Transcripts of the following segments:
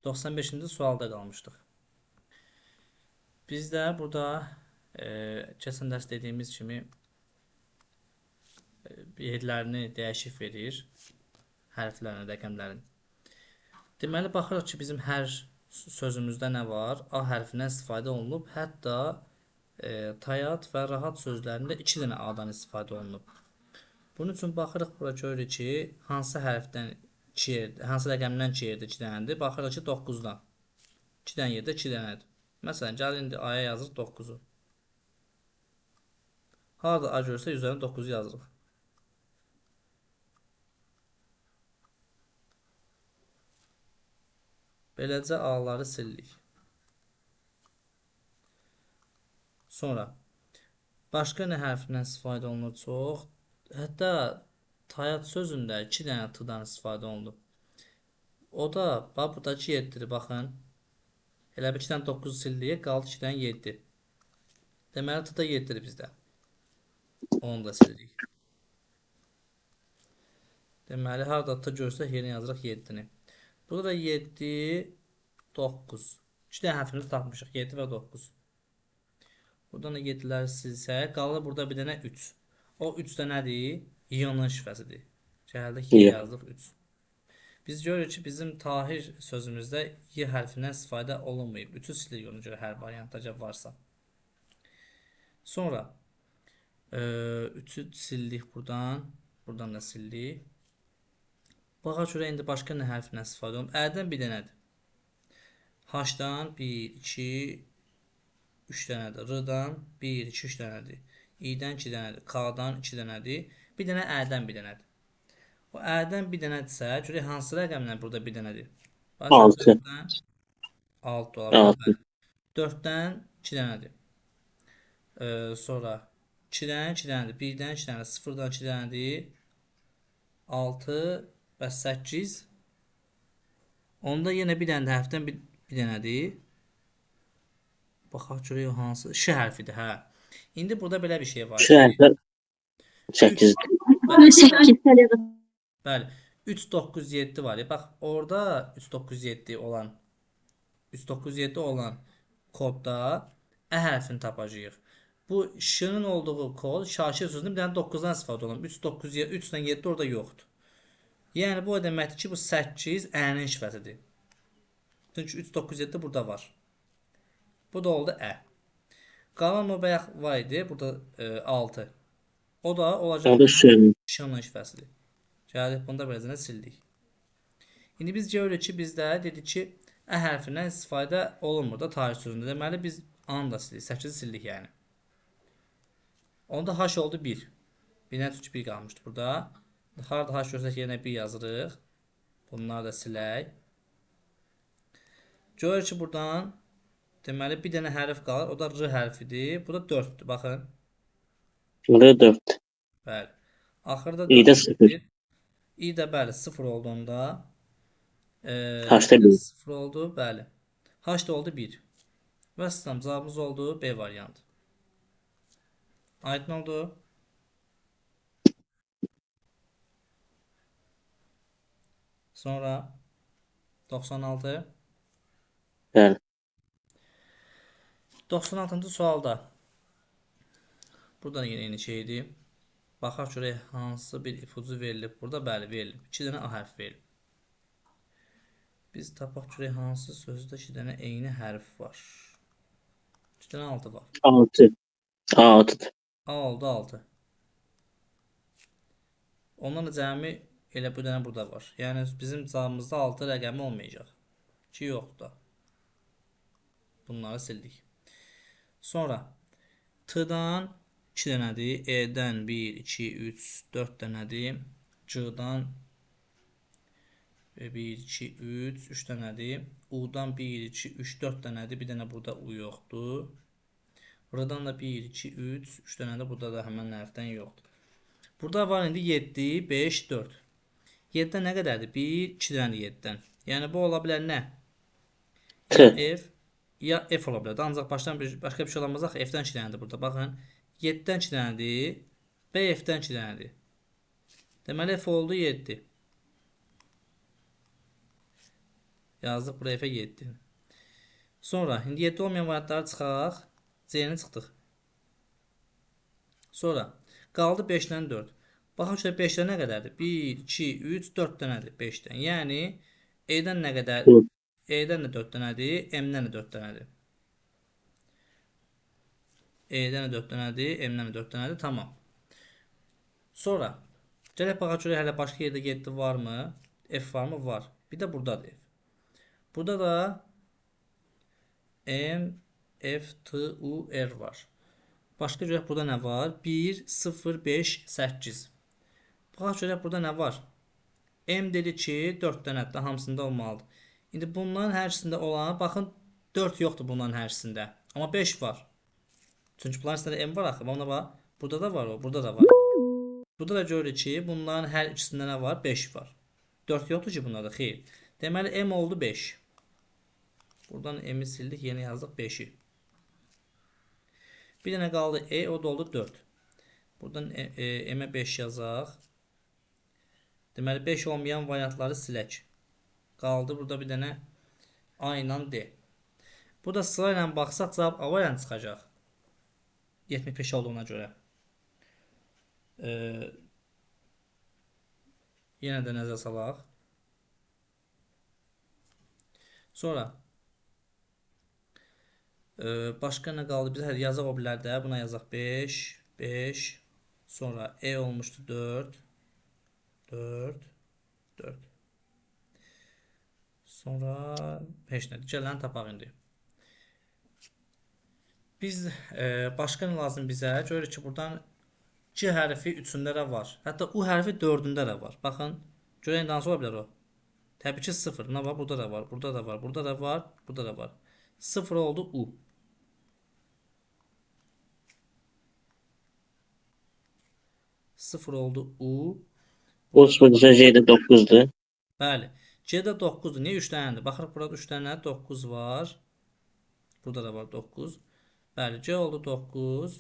95-ci sualda qalmışdıq. Biz də burada keçən dərs dediyimiz kimi yerlərini dəyişik verir, hərflərini, rəqəmlərin. Deməli, baxırıq ki, bizim hər sözümüzdə nə var? A hərfindən istifadə olunub, hətta tayat və rahat sözlərində 2 dənə A-dan istifadə olunub. Bunun üçün baxırıq, bura görürük ki, hansı hərfdən 2 yerdə, hansı rəqəmdən 2 yerdə 2 dənədir? Baxırıq ki, 9-dan. 2 dənə yerdə 2 dənədir. Məsələn, gəl indi A-ya yazırıq 9-u. Harada A görsə, üzərinə 9-u yazırıq. Beləcə A-ları sildik. Sonra, başqa nə hərfindən istifadə olunur çox? Hətta tayat sözündə 2 dənə T-dan istifadə olunur. O da, bax, buradakı 7-dir, baxın. Elə bir 2 dənə 9 sildik, qaldı 2 dənə 7. Deməli, T-da 7-dir bizdə. Onu da sildik. Deməli, harada T görsək, yerinə yazırıq 7-ni. Burada da 7, 9. 2 dənə hərfimizi tapmışıq, 7 və 9. Buradan da 7-ləri silsək, qalır burada bir dənə 3. O 3 də nədir? Y-nın şifrəsidir. Gəldik, Y yazdıq 3. Biz görürük ki, bizim Tahir sözümüzdə Y hərfindən istifadə olunmayıb. 3-ü silik ona görə hər variantda varsa. Sonra 3-ü sildik buradan. Buradan da sildik. Baxaq görək indi başqa nə hərfindən istifadə olunub. Ə-dən bir dənədir. H-dan 1, 2, 3 dənədir. R-dan 1, 2, 3 dənədir. İ-dən 2 dənədir. K-dan 2 dənədir. Bir dənə Ə-dən bir dənədir. O Ə-dən bir dənədirsə, görək hansı rəqəmlə burada bir dənədir? 6. 6 ola bilər. 4-dən 2 dənədir. Sonra 2-dən 2 dənədir. 1-dən 2 dənədir. 0-dan 2 dənədir. 6 və 8. Onda yenə bir dənə hərfdən bir dənədir. Baxaq görək hansı? Ş hərfidir, hə. İndi burada belə bir şey var. Ş hərfi 8. Bəli. 3 9 7 var. Bax, orada 3 9 7 olan 3 9 7 olan kodda Ə hərfini tapacağıq. Bu Ş-nın olduğu kod Şakir sözündə bir dənə 9-dan istifadə olunur. 3 9 7 3-dən 7 orada yoxdur. Yəni bu o deməkdir ki, bu 8 Ə-nin şifrəsidir. Çünki 3 9 7 burada var. Bu da oldu Ə. Qalan o bayaq var idi. Burada 6. O da olacaq Ş-nın şifrəsidir. Gəldik, bunu da beləcə sildik. İndi biz görürük ki, bizdə dedik ki, Ə hərfindən istifadə olunmur da tarix sözündə. Deməli, biz A-nı da sildik. 8-i sildik yəni. Onda H oldu 1. 1-dən 3 1 qalmışdı burada. Harada H görsək yenə 1 yazırıq. Bunları da silək. Görürük ki, buradan deməli bir dənə hərf qalır. O da R hərfidir. Bu da 4-dür. Baxın. R 4. Bəli. Axırda İ də 4 0. İ də bəli 0 olduğunda H-da 1. 0 oldu. Bəli. H da oldu 1. Və sistem cavabımız oldu B variantı. Aydın oldu. Sonra 96. Bəli. 96-cı sualda. Burada yenə eyni şeydir. Baxaq görək hansı bir ipucu verilib. Burada bəli verilib. 2 dənə A hərfi verilib. Biz tapaq görək hansı sözdə 2 dənə eyni hərf var. 2 dənə 6 var. 6. A6. A oldu 6. Ondan da cəmi elə bu dənə burada var. Yəni bizim cavabımızda 6 rəqəmi olmayacaq. 2 yoxdur da. Bunları sildik. Sonra T-dan 2 dənədir. E-dən 1, 2, 3, 4 dənədir. C-dan 1, 2, 3, 3 dənədir. U-dan 1, 2, 3, 4 dənədir. Bir dənə burada U yoxdur. R-dan da 1, 2, 3, 3 dənədir. Burada da həmən hərfdən yoxdur. Burada var indi 7, 5, 4. 7-dən nə qədərdir? 1, 2 dənədir 7-dən. Yəni bu ola bilər nə? Ya F, ya F ola bilər. Ancaq başqa bir şey olamaz axı. F-dən 2 dənədir burada. Baxın. 7-dən 2 dənədir. B F-dən 2 dənədir. Deməli F oldu 7. Yazdıq buraya F 7. Sonra indi 7 olmayan variantları çıxaq. C-ni çıxdıq. Sonra qaldı 5-dən 4. Baxın şöyle 5-dən nə qədərdir? 1, 2, 3, 4 dənədir 5-dən. Yəni E-dən nə qədər? Bu. E-dən də 4 dənədir, M-dən də 4 dənədir. E-dən də 4 dənədir, M-dən də 4 dənədir. Tamam. Sonra gələk baxaq görək hələ başqa yerdə 7 varmı? F varmı? Var. Bir də buradadır F. Burada da M, F, T, U, R var. Başqa görək burada nə var? 1, 0, 5, 8. Baxaq görək burada nə var? M dedi ki 4 dənədir, hamısında olmalıdır. İndi bunların hər ikisində olan, baxın 4 yoxdur bunların hər ikisində. Amma 5 var. Çünki bunların içində M var axı. Ona bax, burada da var o, burada da var. Burada da görürük ki bunların hər ikisində nə var? 5 var. 4 yoxdur ki bunlarda, xeyr. Deməli M oldu 5. Buradan M'i sildik, yeni yazdıq 5'i. Bir dənə qaldı E, o da oldu 4. Buradan M'e 5 yazaq. Deməli 5 olmayan variantları silək. Qaldı burada bir dənə A ilə D. Burada sırayla baxsaq cavab A variantı çıxacaq. 75 olduğuna görə. Yenə də nəzər salaq. Sonra başqa nə qaldı? Biz hər yazaq o bilər də. Buna yazaq 5, 5. Sonra E olmuşdu 4. 4, 4. Sonra 5 nədir? Gələni tapaq indi. Biz başqa nə lazım bizə? Görürük ki, buradan C hərfi 3-ündə də var. Hətta U hərfi 4-ündə də var. Baxın, görək indi hansı ola bilər o? Təbii ki 0. Nə var? Burada da var, burada da var, burada da var, burada da var. 0 oldu U. Sıfır oldu U. Osmodisa J'de 9'du. Bəli. C-də 9-dur. Niyə 3 dənədir? Baxırıq burada 3 dənə 9 var. Burada da var 9. Bəli, C oldu 9.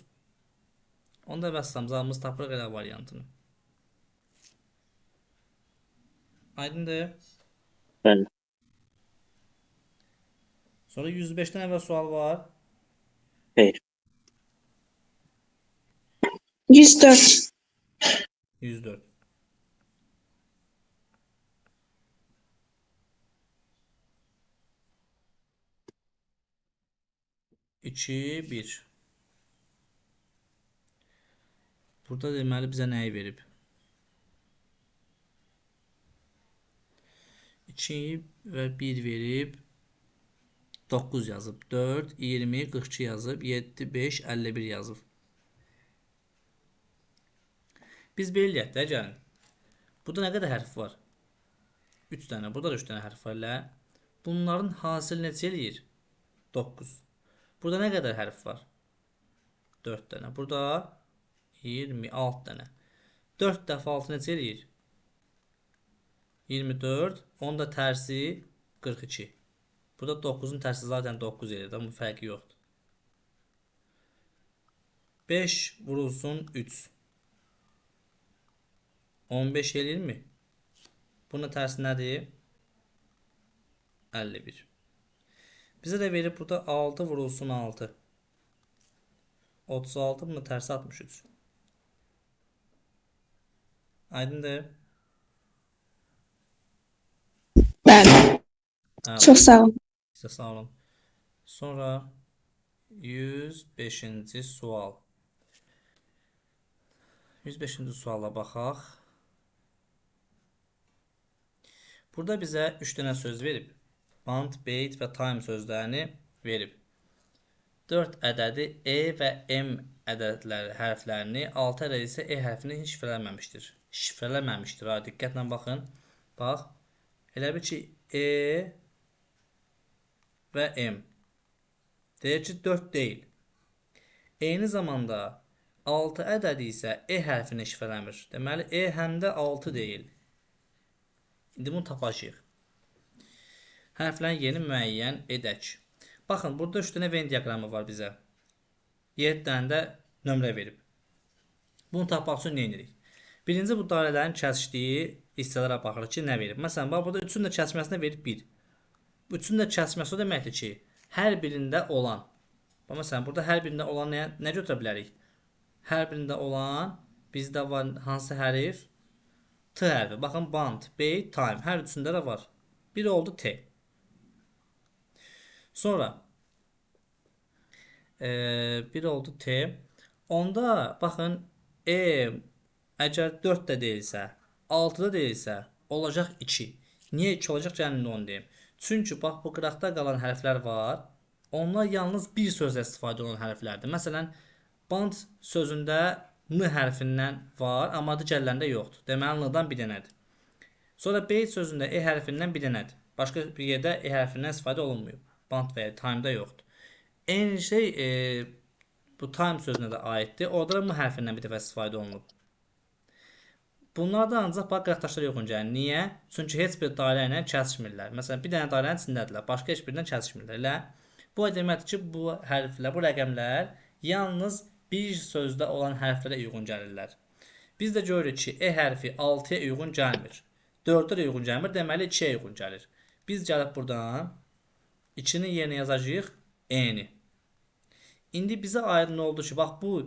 Onda vəssalam cavabımız tapırıq elə variantını. Aydındır. Bəli. Sonra 105-dən əvvəl sual var. Hayır. 104. 104. İki, bir. Burada deməli bizə nəyi verib? 2 və 1 verib. 9 yazıb. 4, 20, 42 yazıb. 7, 5, 51 yazıb. Biz belə eləyək də, gəlin. Burada nə qədər hərf var? 3 dənə. Burada da 3 dənə hərf var. Bunların hasili neçə eləyir? 9. Burada nə qədər hərf var? 4 dənə. Burada 26 dənə. 4 dəfə 6 neçə eləyir? 24. Onun da tərsi 42. Burada 9'un tərsi zaten 9 eləyir. Amma fərqi yoxdur. 5 vurulsun 3. 15 eləyir mi? Bunun tərsi nədir? 51. Bizə də verib burada 6 vurulsun 6. 36, bunun tərsi 63. Aydındır. Bəli. Çox sağ olun. Sizə sağ olun. Sonra 105-ci sual. 105-ci suala baxaq. Burada bizə 3 dənə söz verib. Band, bait və time sözlərini verib. 4 ədədi E və M ədədləri hərflərini, 6 ədəd isə E hərfini şifrələməmişdir. Şifrələməmişdir. Ha, diqqətlə baxın. Bax. Elə bil ki E və M. Deyir ki 4 deyil. Eyni zamanda 6 ədədi isə E hərfini şifrələmir. Deməli E həm də 6 deyil. İndi bunu tapacağıq. Hərflərin yeni müəyyən edək. Baxın, burada 3 dənə Venn diaqramı var bizə. 7 dənə də nömrə verib. Bunu tapmaq üçün nə edirik? Birinci bu dairələrin kəsişdiyi hissələrə baxırıq ki, nə verib. Məsələn, bax burada 3-ün də kəsişməsinə verib 1. Üçün də kəsməsi o deməkdir ki, hər birində olan. Məsələn, burada hər birində olan nə götürə bilərik? Hər birində olan bizdə var hansı hərf? T hərfi. Baxın, band, bait, time. Hər üçündə də var. Biri oldu T. Sonra biri oldu T. Onda baxın, əgər 4 də deyilsə, 6 da deyilsə, olacaq 2. Niyə 2 olacaq? Gəlin onu deyim. Çünki bax, bu qıraqda qalan hərflər var. Onlar yalnız bir sözlə istifadə olunan hərflərdir. Məsələn, band sözündə n hərfindən var, amma digərlərində yoxdur. Deməli, n-dan bir dənədir. Sonra bait sözündə e hərfindən bir dənədir. Başqa bir yerdə e hərfindən istifadə olunmuyor. Band və ya time-da yoxdur. Eyni şey bu time sözünə də aiddir. Orada da m hərfindən bir dəfə istifadə olunub. Bunlar da ancaq bax qıraqdaşlara uyğun gəlir. Niyə? Çünki heç bir dairə ilə kəsişmirlər. Məsələn, bir dənə dairənin içindədirlər, başqa heç birindən kəsişmirlər. Elə bu deməkdir ki, bu hərflər, bu rəqəmlər yalnız bir sözdə olan hərflərə uyğun gəlirlər. Biz də görürük ki, e hərfi 6-ya uyğun gəlmir. 4-ə də uyğun gəlmir, deməli 2-yə uyğun gəlir. Biz gəlib buradan 2-nin yerinə yazacağıq e-ni. İndi bizə aydın oldu ki, bax bu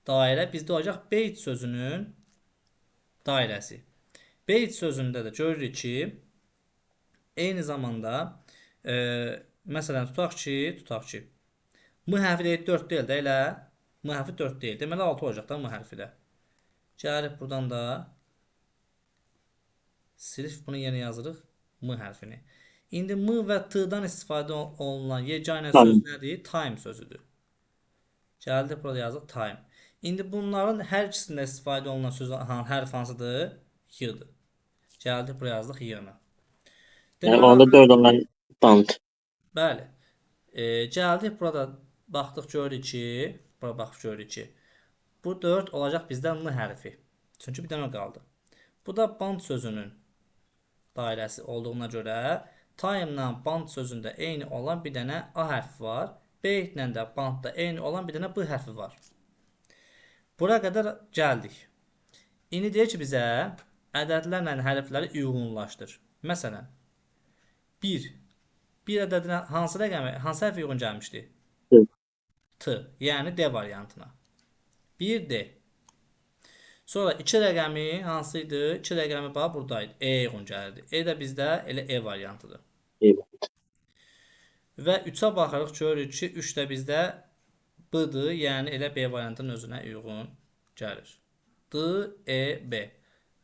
dairə bizdə olacaq bait sözünün dairəsi. Bait sözündə də görürük ki, eyni zamanda məsələn tutaq ki, m hərfi deyil 4 deyil də elə m hərfi 4 deyil. Deməli 6 olacaq da m hərfi də. Gəlib buradan da silif bunu yenə yazırıq m hərfini. İndi m və t-dan istifadə olunan yeganə söz nədir? Time sözüdür. Gəldik burada yazıq time. İndi bunların hər ikisində istifadə olunan söz hərf hansıdır? Y-dır. Gəldik buraya yazdıq y-ni. Yəni onda 4 olan band. Bəli. Gəldik burada baxdıq görürük ki, bu 4 olacaq bizdə n hərfi. Çünki bir dənə qaldı. Bu da band sözünün dairəsi olduğuna görə time-la band sözündə eyni olan bir dənə a hərfi var. Bait-lə də bandda eyni olan bir dənə b hərfi var. Bura qədər gəldik. İndi deyir ki, bizə ədədlərlə hərfləri uyğunlaşdır. Məsələn, 1. Bir ədədinə hansı hərf uyğun gəlmişdi? T. Yəni D variantına. 1D. Sonra 2 rəqəmi hansıydı? 2 rəqəmi bax buradaydı. E uyğun gəlirdi. E də bizdə elə E variantıdır. Və 3-ə baxırıq, görürük ki, 3 də bizdə B-dır, yəni elə B variantının özünə uyğun gəlir. D, E, B.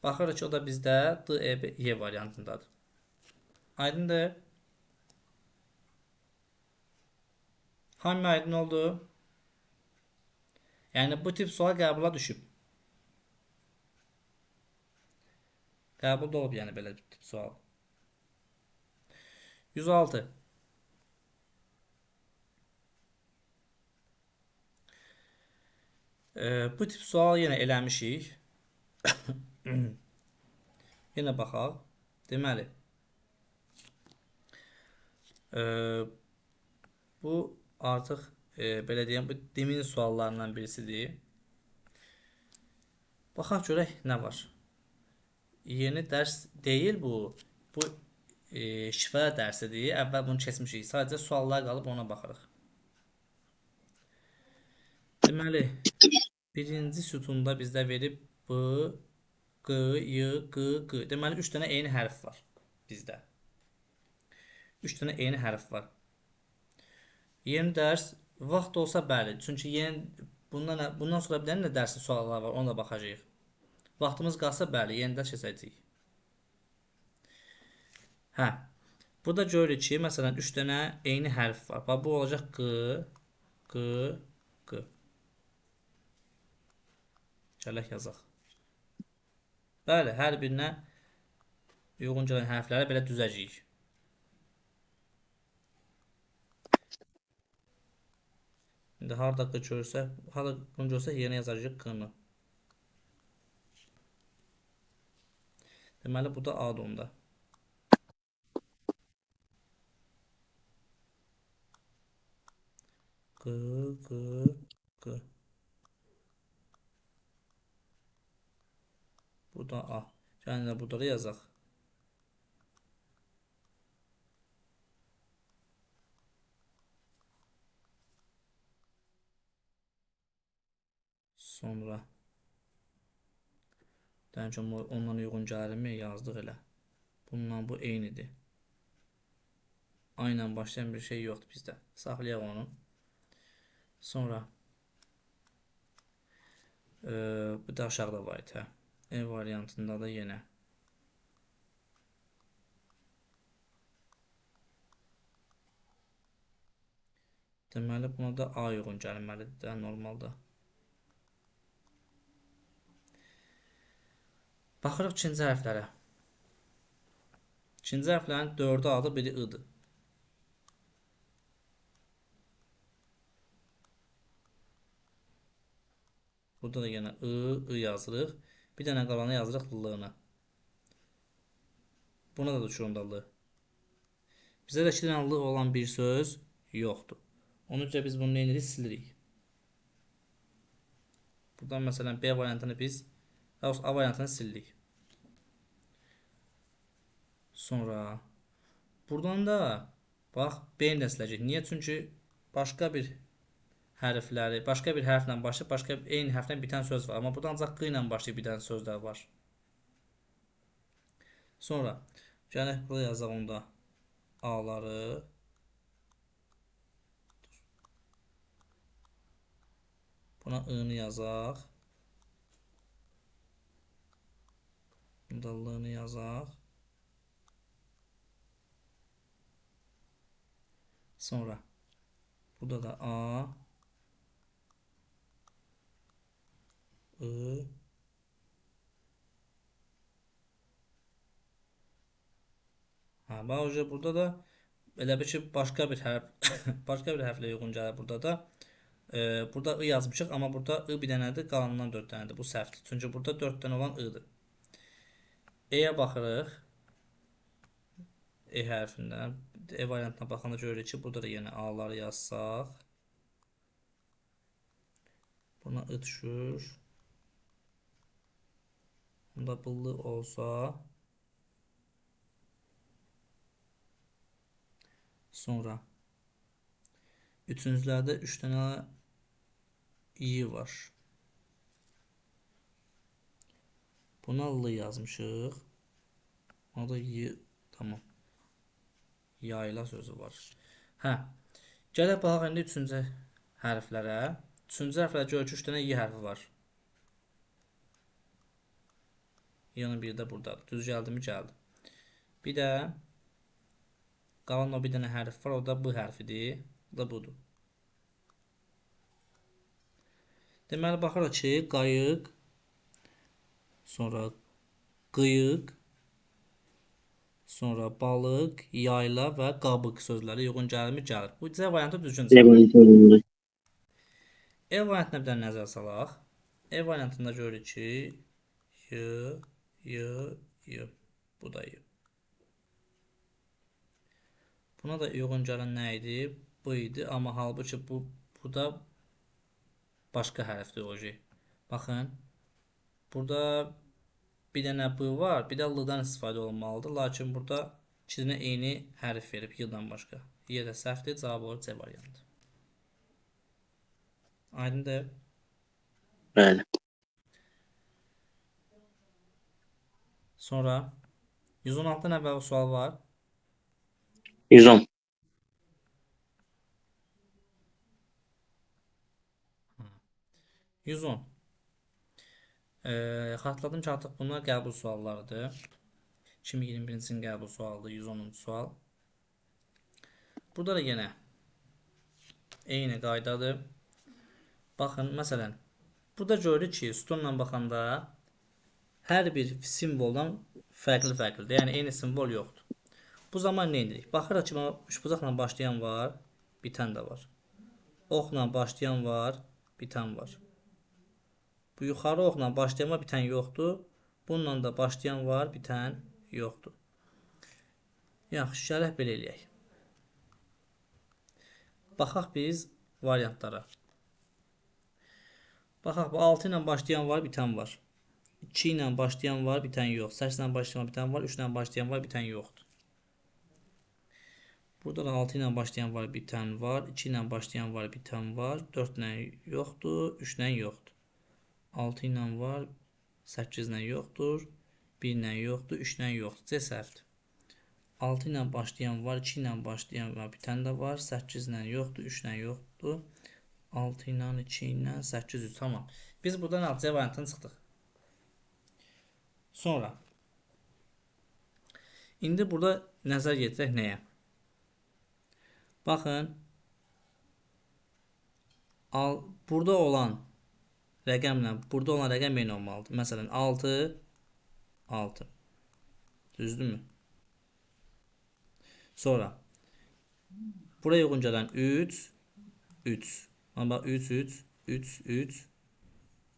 Baxırıq ki, o da bizdə D, E, B, Y variantındadır. Aydındır. Hamı aydın oldu? Yəni, bu tip sual qəbula düşüb. Qəbulda olub, yəni, belə tip sual. 106. Bu tip sual yenə eləmişik. Yenə baxaq. Deməli, bu artıq belə deyəm, bu demin suallarından birisidir. Baxaq görək nə var. Yeni dərs deyil bu. Bu şifrə dərsidir. Əvvəl bunu keçmişik. Sadəcə suallar qalıb ona baxırıq. Deməli, birinci sütunda bizdə verib B, Q, Y, Q, Q. Deməli, 3 dənə eyni hərf var bizdə. 3 dənə eyni hərf var. Yeni dərs vaxt olsa bəli. Çünki bundan sonra bir dənə dərsin sualları var. Ona da baxacağıq. Vaxtımız qalsa bəli, yeni dərs keçəcəyik. Hə. Burada görürük ki, məsələn 3 dənə eyni hərf var. Bax, bu olacaq Q, Q, Q. Gələk yazaq. Bəli, hər birinə uyğun gələn hərfləri belə düzəcəyik. İndi harada bunu görsək yerinə yazacağıq Q-nı. Deməli, bu da A-dır onda. Q, Q, Q. Bu da A. Yəni də burada da yazaq. Sonra Dəncəm ondan uyğun gəlirmi? Yazdıq elə. Bununla bu eynidir. A ilə başlayan bir şey yoxdur bizdə. Saxlayaq onu. Sonra bu da aşağıda var idi. E variantında da yenə. Deməli, buna da A uyğun gəlməlidir də normalda. Baxırıq ikinci hərflərə. İkinci hərflərin 4-ü A-dır, biri I-dır. Burada da yenə I yazırıq. Bir dənə qalanı yazırıq L-ni. Buna da uçurumda L. Bizə də 2 dənə L olan bir söz yoxdur. Onun üçün biz bunu neyinirik? Silirik. Buradan məsələn B variantını biz A variantını sildik. Sonra buradan da bax B-ni də siləcək. Niyə? Çünki başqa bir hərfləri, başqa bir hərflə başlayıb, başqa eyni hərflə bitən söz var. Amma burada ancaq Q ilə başlayıb bitən sözlər var. Sonra gələk burada yazaq onda A-ları. Buna I-ni yazaq. Bunda L-ni yazaq. Sonra burada da A, I, bax burada da elə bir ki başqa bir hərf başqa bir hərflə uyğun gəlir burada da. Burada I yazmışıq, amma burada I bir dənədir, qalanından 4 dənədir. Bu səhvdir. Çünki burada 4 dənə olan I-dır. E-yə baxırıq. E hərfindən. E variantına baxanda görürük ki, burada da yenə A-ları yazsaq. Buna I düşür. Bunda bıllı olsa. Sonra üçüncülərdə 3 dənə I var. Buna L yazmışıq. Buna da Y, tamam. Yayla sözü var. Hə. Gələk baxaq indi 3-cü hərflərə. 3-cü hərflərə görürük ki, 3 dənə Y hərfi var. Y-nın biri də buradadır. Düz gəldimi? Gəldi. Bir də qalan o bir dənə hərf var. O da B hərfidir. Bu da budur. Deməli, baxırıq ki, qayıq, sonra qıyıq, sonra balıq, yayla və qabıq sözləri uyğun gəlirmi? Gəlir. Bu C variantı düzgün çıxır. E variantına bir dənə nəzər salaq. E variantında görürük ki, Y. Bu da Y. Buna da uyğun gələn nə idi? Bu idi. Amma halbuki bu da başqa hərfdir oje. Baxın. Burada bir dənə B var. Bir də L-dan istifadə olmalıdır. Lakin burada 2 dənə eyni hərf verib Y-dan başqa. Y də səhvdir. Cavab olur C variantı. Aydındır? Bəli. Sonra 116-dan əvvəl sual var. 110. Xatırladım ki, artıq bunlar qəbul suallarıdır. 2021-ci ilin qəbul sualıdır. 110-cu sual. Burada da yenə eyni qaydadır. Baxın, məsələn, burada görürük ki, sütunla baxanda hər bir simvoldan fərqli-fərqlidir. Yəni, eyni simvol yoxdur. Bu zaman nə edirik? Baxırıq ki, üçbucaqla başlayan var, bitən də var. Oxla başlayan var, bitən var. Bu yuxarı oxla başlayan var, bitən yoxdur. Bununla da başlayan var, bitən yoxdur. Yaxşı, gələk belə eləyək. Baxaq biz variantlara. Baxaq, bu 6 ilə başlayan var, bitən var. 2 ilə başlayan var, bitən yox. 8 ilə başlayan bitən var, 3 ilə başlayan var, bitən yoxdur. Burada da 6 ilə başlayan var, bitən var. 2 ilə başlayan var, bitən var. 4 ilə yoxdur, 3 ilə yoxdur. 6 ilə var, 8 ilə yoxdur, 1 ilə yoxdur, 3 ilə yoxdur. C səhvdir. 6 ilə başlayan var, 2 ilə başlayan var, bir tane də var, 8 ilə yoxdur, 3 ilə yoxdur. 6 ilə, 2 ilə, 8 3. Tamam. Biz buradan A, C variantını çıxdıq. Sonra indi burada nəzər yetirək nəyə? Baxın, burada olan rəqəmlə burada olan rəqəm eyni olmalıdır. Məsələn, 6 6. Düzdürmü? Sonra buraya uyğun gələn 3 3. Amma 3 3 3 3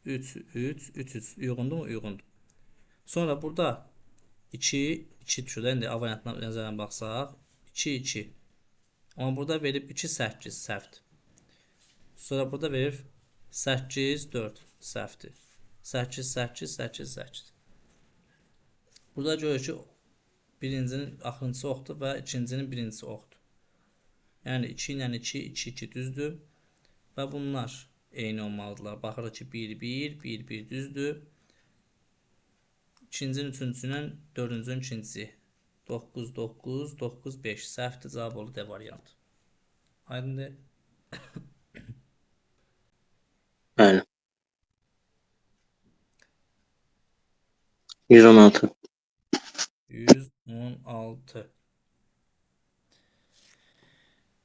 3 3 3 3 uyğundur mu? Uyğundur. Sonra burada 2 2 düşür. İndi A variantına nəzərən baxsaq, 2 2. Amma burada verib 2 8 səhvdir. Sonra burada verib 8 4 səhvdir. 8 8 8 8. Burada görürük ki, birincinin axırıncısı oxdur və ikincinin birincisi oxdur. Yəni 2 ilə 2 2 2 düzdür və bunlar eyni olmalıdırlar. Baxırıq ki, 1 1 1 1 düzdür. İkincinin üçüncüsü ilə dördüncünün ikincisi 9 9 9 5 səhvdir. Cavab olur D variantı. Aydındır? Bəli. 116. 116.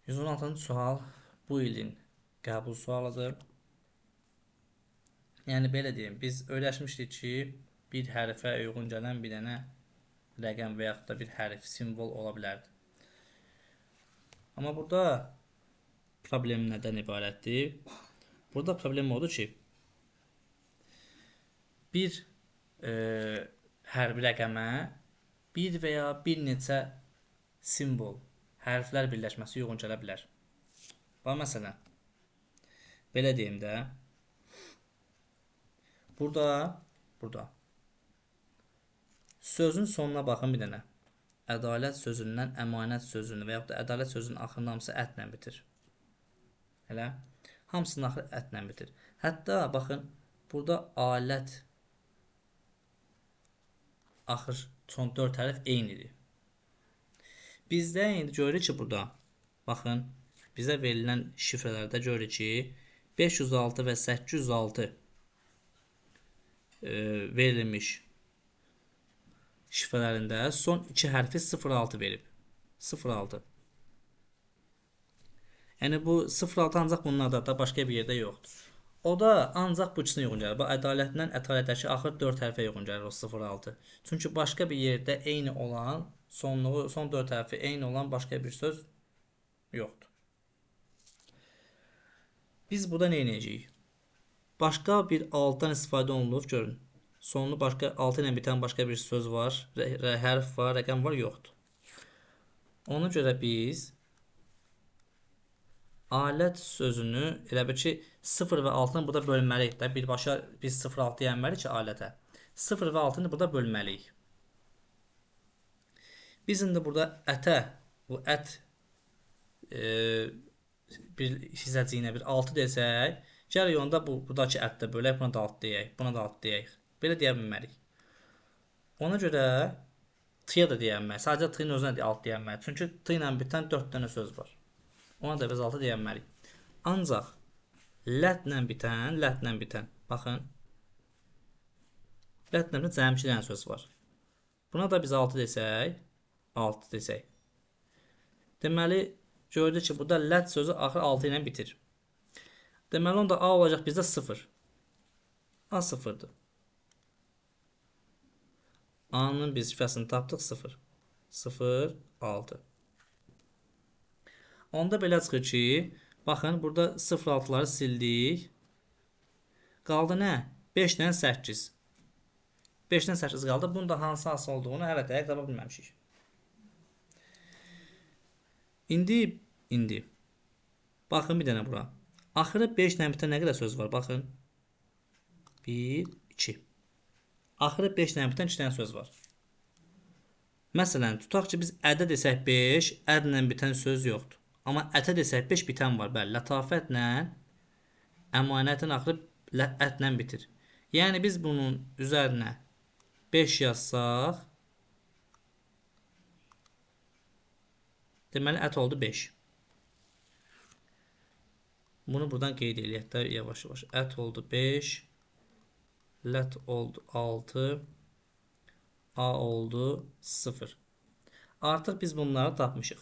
116-cı sual bu ilin qəbul sualıdır. Yəni belə deyim, biz öyrəşmişdik ki, bir hərfə uyğun gələn bir dənə rəqəm və yaxud da bir hərf, simvol ola bilərdi. Amma burada problem nədən ibarətdir? Burada problem odur ki, bir hərbi rəqəmə bir və ya bir neçə simvol, hərflər birləşməsi uyğun gələ bilər. Bax, məsələn, belə deyim də, burada sözün sonuna baxın bir dənə. Ədalət sözündən əmanət sözünü və yaxud da ədalət sözünün axırının hamısı ətlə bitir. Elə? Hamısının axırı ətlə bitir. Hətta baxın, burada alət axır son 4 hərf eynidir. Bizdə indi görürük ki, burada baxın, bizə verilən şifrələrdə görürük ki, 506 və 806 verilmiş şifrələrində son 2 hərfi 06 verib. 06. Yəni bu 06 ancaq bunlarda da başqa bir yerdə yoxdur. O da ancaq bu ikisinə uyğun gəlir. Bu ədalətdən ədalətdəki axır 4 hərfə uyğun gəlir o 06. Çünki başqa bir yerdə eyni olan, son 4 hərfi eyni olan başqa bir söz yoxdur. Biz burada nə edəcəyik? Başqa bir altdan istifadə olunur, görün. Sonunu başqa 6 ilə bitən başqa bir söz var, hərf var, rəqəm var, yoxdur. Ona görə biz alət sözünü elə bir ki 0 və 6-nı burada bölməliyik də. Birbaşa biz 0-6 deyənməliyik ki, alətə. 0 və 6-nı burada bölməliyik. Biz indi burada ətə, bu ət bir hissəciyinə bir 6 desək, gəlir onda buradakı ətdə bölək, buna da 6 deyək, buna da 6 deyək. Belə deyə bilmərik. Ona görə t-ya da deyənməliyik. Sadəcə t-nin özünə 6 deyənməliyik. Çünki t ilə bitən 4 dənə söz var. Ona da biz 6 deyənməliyik. Ancaq lətlə bitən, baxın, lətlə bitən cəmi 2 dənə söz var. Buna da biz 6 desək, 6 desək. Deməli, gördük ki, burada lət sözü axır 6 ilə bitir. Deməli, onda A olacaq bizdə 0. A 0-dır. A-nın biz şifrəsini tapdıq 0. 0, 6. Onda belə çıxır ki, baxın, burada 0-6-ları sildik. Qaldı nə? 5-dən 8. 5-dən 8 qaldı. Bunun da hansı asıl olduğunu hələ dəqiq tapa bilməmişik. İndi baxın bir dənə bura. Axırı 5 ilə bitən nə qədər söz var? Baxın. 1, 2. Axırı 5 ilə bitən 2 dənə söz var. Məsələn, tutaq ki, biz ədə desək 5, ədlə bitən söz yoxdur. Amma ətə desək 5 bitən var. Bəli, lətafətlə əmanətin axırı ətlə bitir. Yəni biz bunun üzərinə 5 yazsaq, deməli ət oldu 5. Bunu buradan qeyd eləyək də yavaş-yavaş. Ət oldu 5, lət oldu 6, A oldu 0. Artıq biz bunları tapmışıq.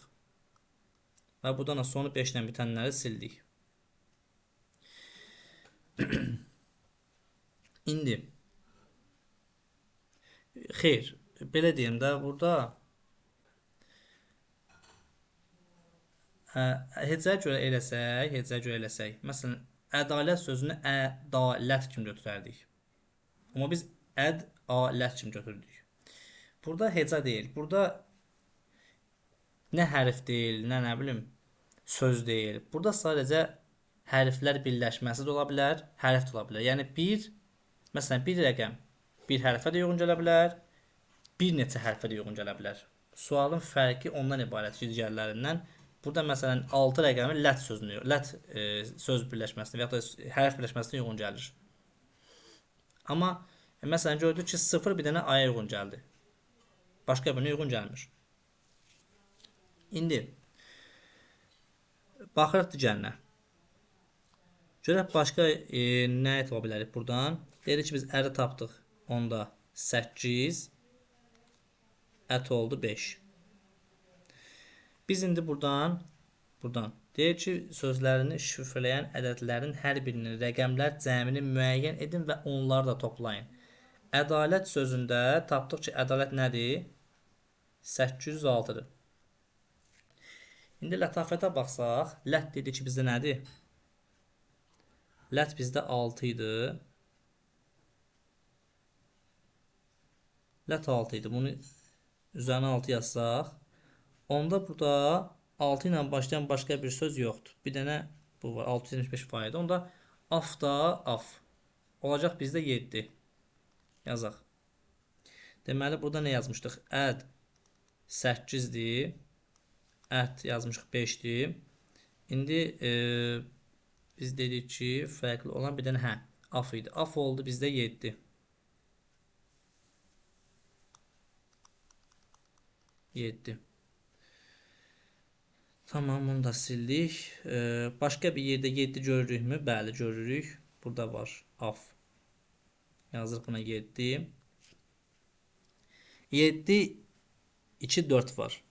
Və buradan da sonu 5 ilə bitənləri sildik. İndi xeyr, belə deyim də, burada hecəyə görə eləsək, məsələn, ədalət sözünü ədalət kimi götürərdik. Amma biz ədalət kimi götürdük. Burada heca deyil. Burada nə hərf deyil, nə bilim, söz deyil. Burada sadəcə hərflər birləşməsi də ola bilər, hərf də ola bilər. Yəni məsələn, bir rəqəm bir hərfə də uyğun gələ bilər, bir neçə hərfə də uyğun gələ bilər. Sualın fərqi ondan ibarət ki, digərlərindən. Burada məsələn 6 rəqəmi lət sözünü, lət söz birləşməsinə və ya da hərf birləşməsinə uyğun gəlir. Amma məsələn gördük ki, 0 bir dənə aya uyğun gəldi. Başqa birinə uyğun gəlmir. İndi baxırıq digərinə. Görək başqa nə etə bilərik buradan. Deyirik ki, biz əri tapdıq. Onda 8, ət oldu 5. Biz indi buradan deyək ki, sözlərini şifrələyən ədədlərin hər birinin rəqəmlər cəmini müəyyən edin və onları da toplayın. Ədalət sözündə tapdıq ki, ədalət nədir? 806-dır. İndi lətafətə baxsaq, lət dedik ki, bizdə nədir? Lət bizdə 6 idi. Lət 6 idi. Bunu üzərinə 6 yazsaq, onda burada 6 ilə başlayan başqa bir söz yoxdur. Bir dənə bu var. 675 faidə. Onda af da af. Olacaq bizdə 7. Yazaq. Deməli, burada nə yazmışdıq? Əd 8-dir. Ət yazmışıq 5-dir. İndi biz dedik ki, fərqli olan bir dənə af idi. Af oldu bizdə 7. 7. Tamam, bunu da sildik. Başqa bir yerdə 7 görürükmü? Bəli, görürük. Burada var af. Yazırıq buna 7. 7, 2, 4 var.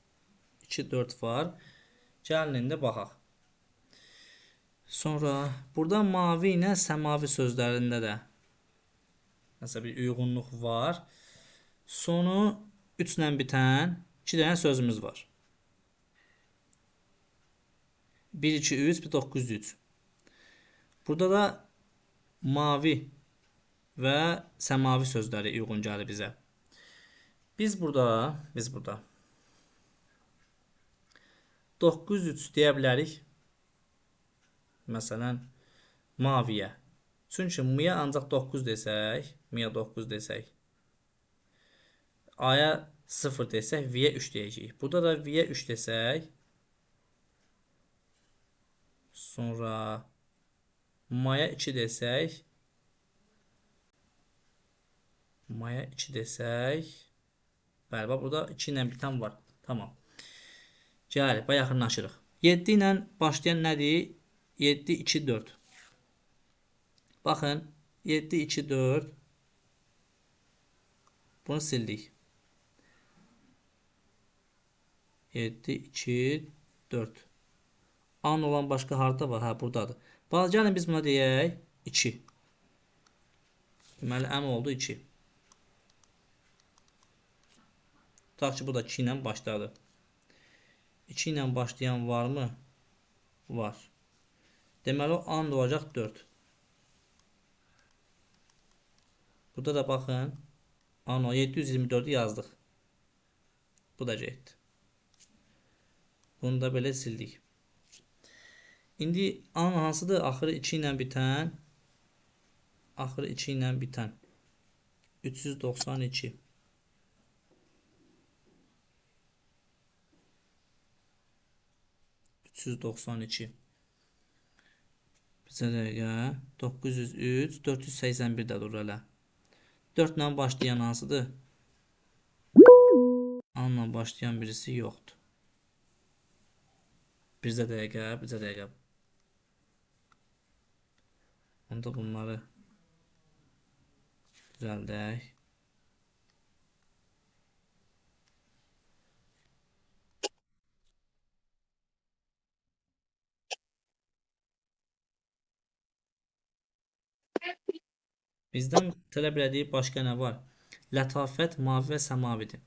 2, 4 var. Gəlin indi baxaq. Sonra burada mavi ilə səmavi sözlərində də nəsə bir uyğunluq var. Sonu 3 ilə bitən 2 dənə sözümüz var. 1, 2, 3, 1, 9, 3. Burada da mavi və səmavi sözləri uyğun gəlir bizə. Biz burada 903 deyə bilərik. Məsələn, maviyə. Çünki miyə ancaq 9 desək, miyə 9 desək, aya 0 desək, viyə 3 deyəcəyik. Burada da viyə 3 desək, sonra maya 2 desək, bəli, burada 2 ilə bitən var. Tamam. Gəl, yaxınlaşırıq. 7 ilə başlayan nədir? 7, 2, 4. Baxın, 7, 2, 4. Bunu sildik. 7, 2, 4. An olan başqa harda var? Hə, buradadır. Bax, gəlin biz buna deyək 2. Deməli, əm oldu 2. Tutaq ki, bu da 2 ilə başladı. 2 ilə başlayan varmı? Var. Deməli, o and olacaq 4. Burada da baxın. Ano 724'ü yazdıq. Bu da getdi. Bunu da belə sildik. İndi an hansıdır? Axırı 2 ilə bitən. Axırı 2 ilə bitən. 392. Bizə dəqiqə 903, 481 də durur hələ. 4 ilə başlayan hansıdır? A-la başlayan birisi yoxdur. Bizə dəqiqə. Onda bunları düzəldək. Bizdən tələb elədiyi başqa nə var? Lətafət mavi və səmavidir.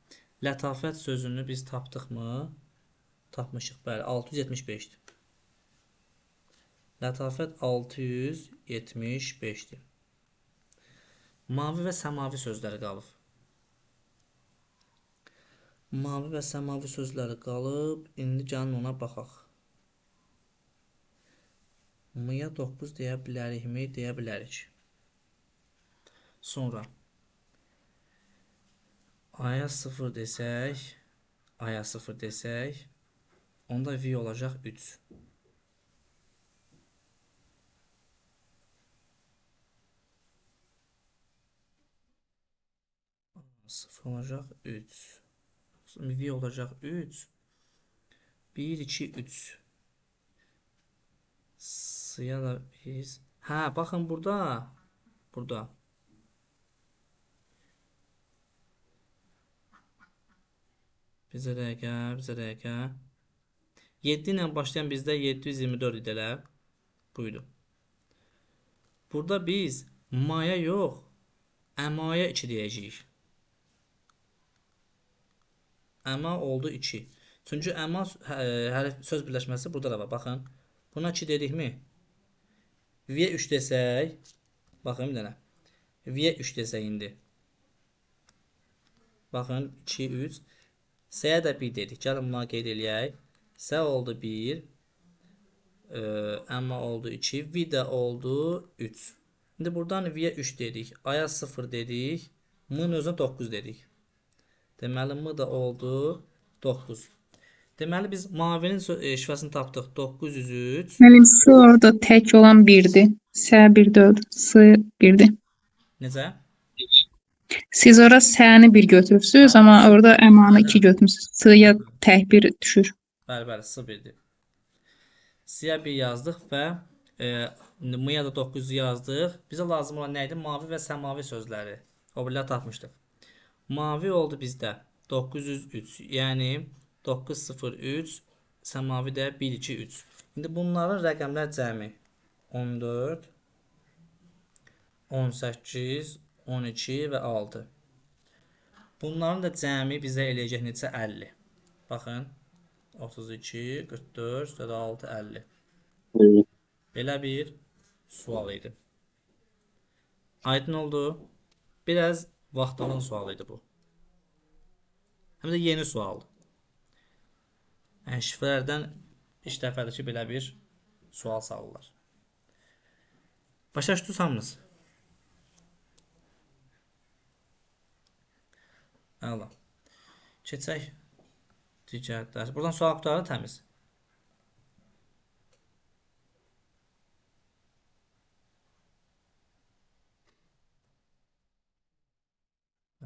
Lətafət sözünü biz tapdıqmı? Tapmışıq, bəli, 675-dir. Lətafət 675-dir. Mavi və səmavi sözləri qalıb. Mavi və səmavi sözləri qalıb. İndi gəlin ona baxaq. M-ya 9 deyə bilərikmi? Deyə bilərik. Sonra A-ya 0 desək, onda V olacaq 3. 0 olacaq 3. V olacaq 3. 1, 2, 3. Sıya da biz... Hə, baxın burada. Burada. Bizə dəqiqə. 7 ilə başlayan bizdə 724 idilər. Buydu. Burada biz maya yox, əmaya 2 deyəcəyik. Əma oldu 2. Çünki əma söz birləşməsi burada da var. Baxın. Buna 2 dedikmi? V-yə 3 desək. Baxın bir dənə. V-yə 3 desək indi. Baxın 2, 3. S-yə də 1 dedik. Gəlin buna qeyd eləyək. S oldu 1. Əma oldu 2. V də oldu 3. İndi buradan V-yə 3 dedik. A-ya 0 dedik. M-ın özünə 9 dedik. Deməli M da oldu 9. Deməli biz mavinin şifasını tapdıq. 903. Müəllim, S orada tək olan 1-dir. S 1 deyil, S 1-dir. Necə? Siz ora S-ni 1 götürübsünüz, amma orada əmanı 2 götürmüsünüz. S-ya tək 1 düşür. Bəli, S 1-dir. S-ya 1 yazdıq və M-ya da 9 yazdıq. Bizə lazım olan nə idi? Mavi və səmavi sözləri. O birlə tapmışdıq. Mavi oldu bizdə 903. Yəni 903, səmavi də 123. İndi bunların rəqəmlər cəmi 14, 18, 12 və 6. Bunların da cəmi bizə eləyəcək necə? 50. Baxın. 32, 44, 46, 50. Belə bir sual idi. Aydın oldu. Biraz vaxt alan sual idi bu. Həm də yeni sualdır. Yəni şifrələrdən ilk dəfədir ki, belə bir sual salırlar. Başa düşdünüz? Əla. Keçək digər dərs. Buradan sual qutuları təmiz.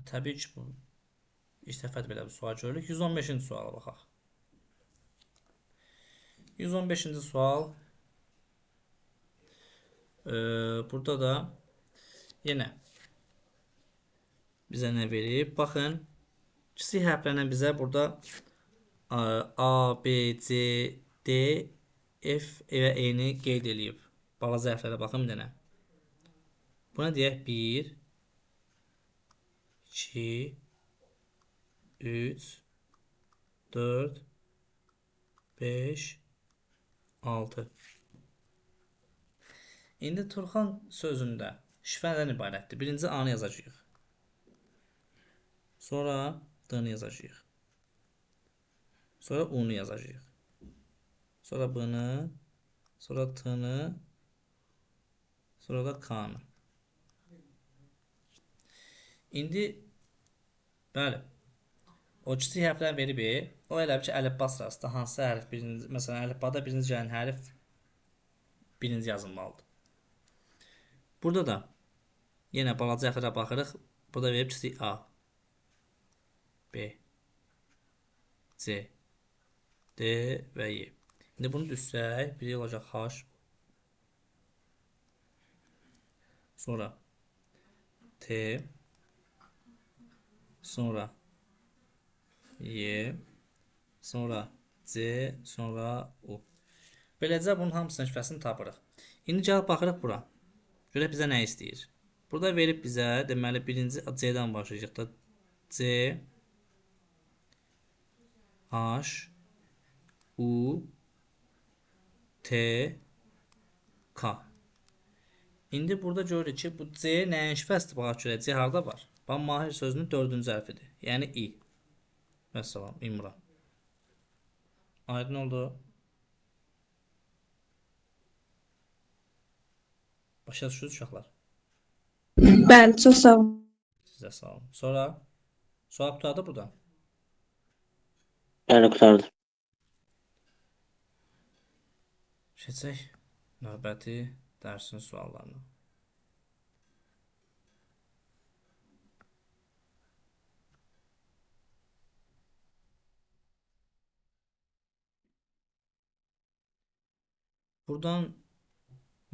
Təbii ki, bu ilk dəfədir belə bir sual görürük. 115-ci suala baxaq. 115-ci sual. Burada da yenə bizə nə verib? Baxın, kiçik hərflərlə bizə burada A, B, C, D, F və E-ni qeyd eləyib. Balaca hərflərə baxın bir dənə. Buna deyək 1, 2, 3, 4, 5, 6. İndi Turxan sözündə şifrədən ibarətdir. Birinci A-nı yazacağıq. Sonra D-ni yazacağıq. Sonra U-nu yazacağıq. Sonra B-ni, sonra T-ni, sonra da K-nı. İndi bəli, o kiçik hərflər verib, o elə ki, əlifba sırasında hansı hərf birinci, məsələn, əlifbada birinci gələn hərf birinci yazılmalıdır. Burada da yenə balaca əxirə baxırıq. Burada verib ki, A, B, C, D və Y. İndi bunu düzsək, biri olacaq H, sonra T, sonra Y, sonra C, sonra U. Beləcə bunun hamısının şifrəsini tapırıq. İndi gəlib baxırıq bura. Görək bizə nə istəyir. Burada verib bizə, deməli birinci C-dən başlayacaq da. C, H, U, T, K. İndi burada görürük ki, bu C nəyin şifrəsidir? Baxaq görək, C harada var? Bax, Mahir sözünün 4-cü hərfidir. Yəni İ. Vəssalam, İmran. Aydın oldu. Başa düşürsünüz uşaqlar. Bəli, çox sağ olun. Sizə sağ olun. Sonra sual qurtardı burada. Bəli, qurtardı. Keçək növbəti dərsin suallarına. Buradan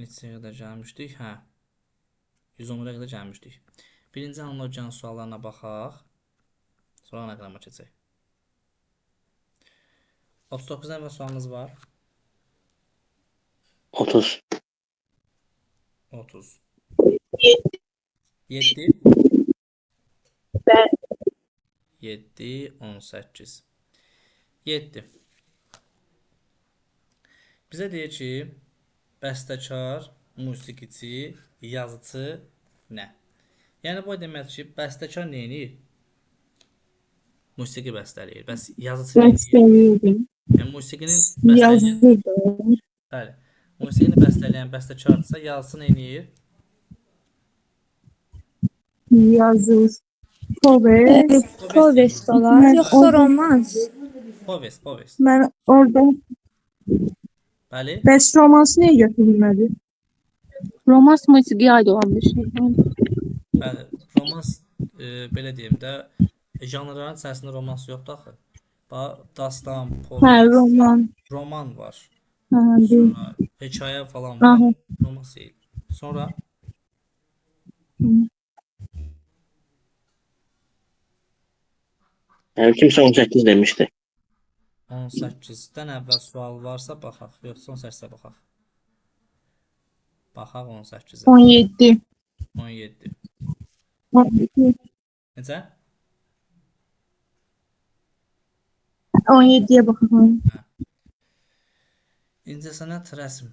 neçəyə qədər gəlmişdik? Hə. 110-a qədər gəlmişdik. Birinci analogiyanın suallarına baxaq. Sonra anagrama keçək. 39 nəmrə sualımız var. 30. 30. 7. Bəli. 7, 18. 7. Bizə deyir ki, bəstəkar, musiqiçi, yazıcı nə? Yəni bu demək ki, bəstəkar nə edir? Musiqi bəstələyir. Bəs yazıcı nə edir? Bəstəliyirdim. Yəni musiqinin bəstələyən, Yazırdım. bəli. Musiqini bəstələyən bəstəkarsa, yazıcı nə edir? Yazır. Povest. Povest olar, Mən yoxsa orada- romans? Povest, povest. Mən orada Bəli. bəs romansı niyə götürülmədi? Romans musiqiyə aid olan bir şey. Bəli. Romans belə deyim də, janrların içərisində romans yoxdur axı. Bax, dastan, Hə, povest, roman. roman var. Hə, deyil. Sonra hekayə falan var. Aha. Romans deyil. Sonra Yəni kimsə 18 demişdi. 18-dən əvvəl sual varsa baxaq, yoxsa 18-ə baxaq. Baxaq 18-ə. 17. 17. 17. Necə? 17-yə baxaq. İncəsənət rəsm.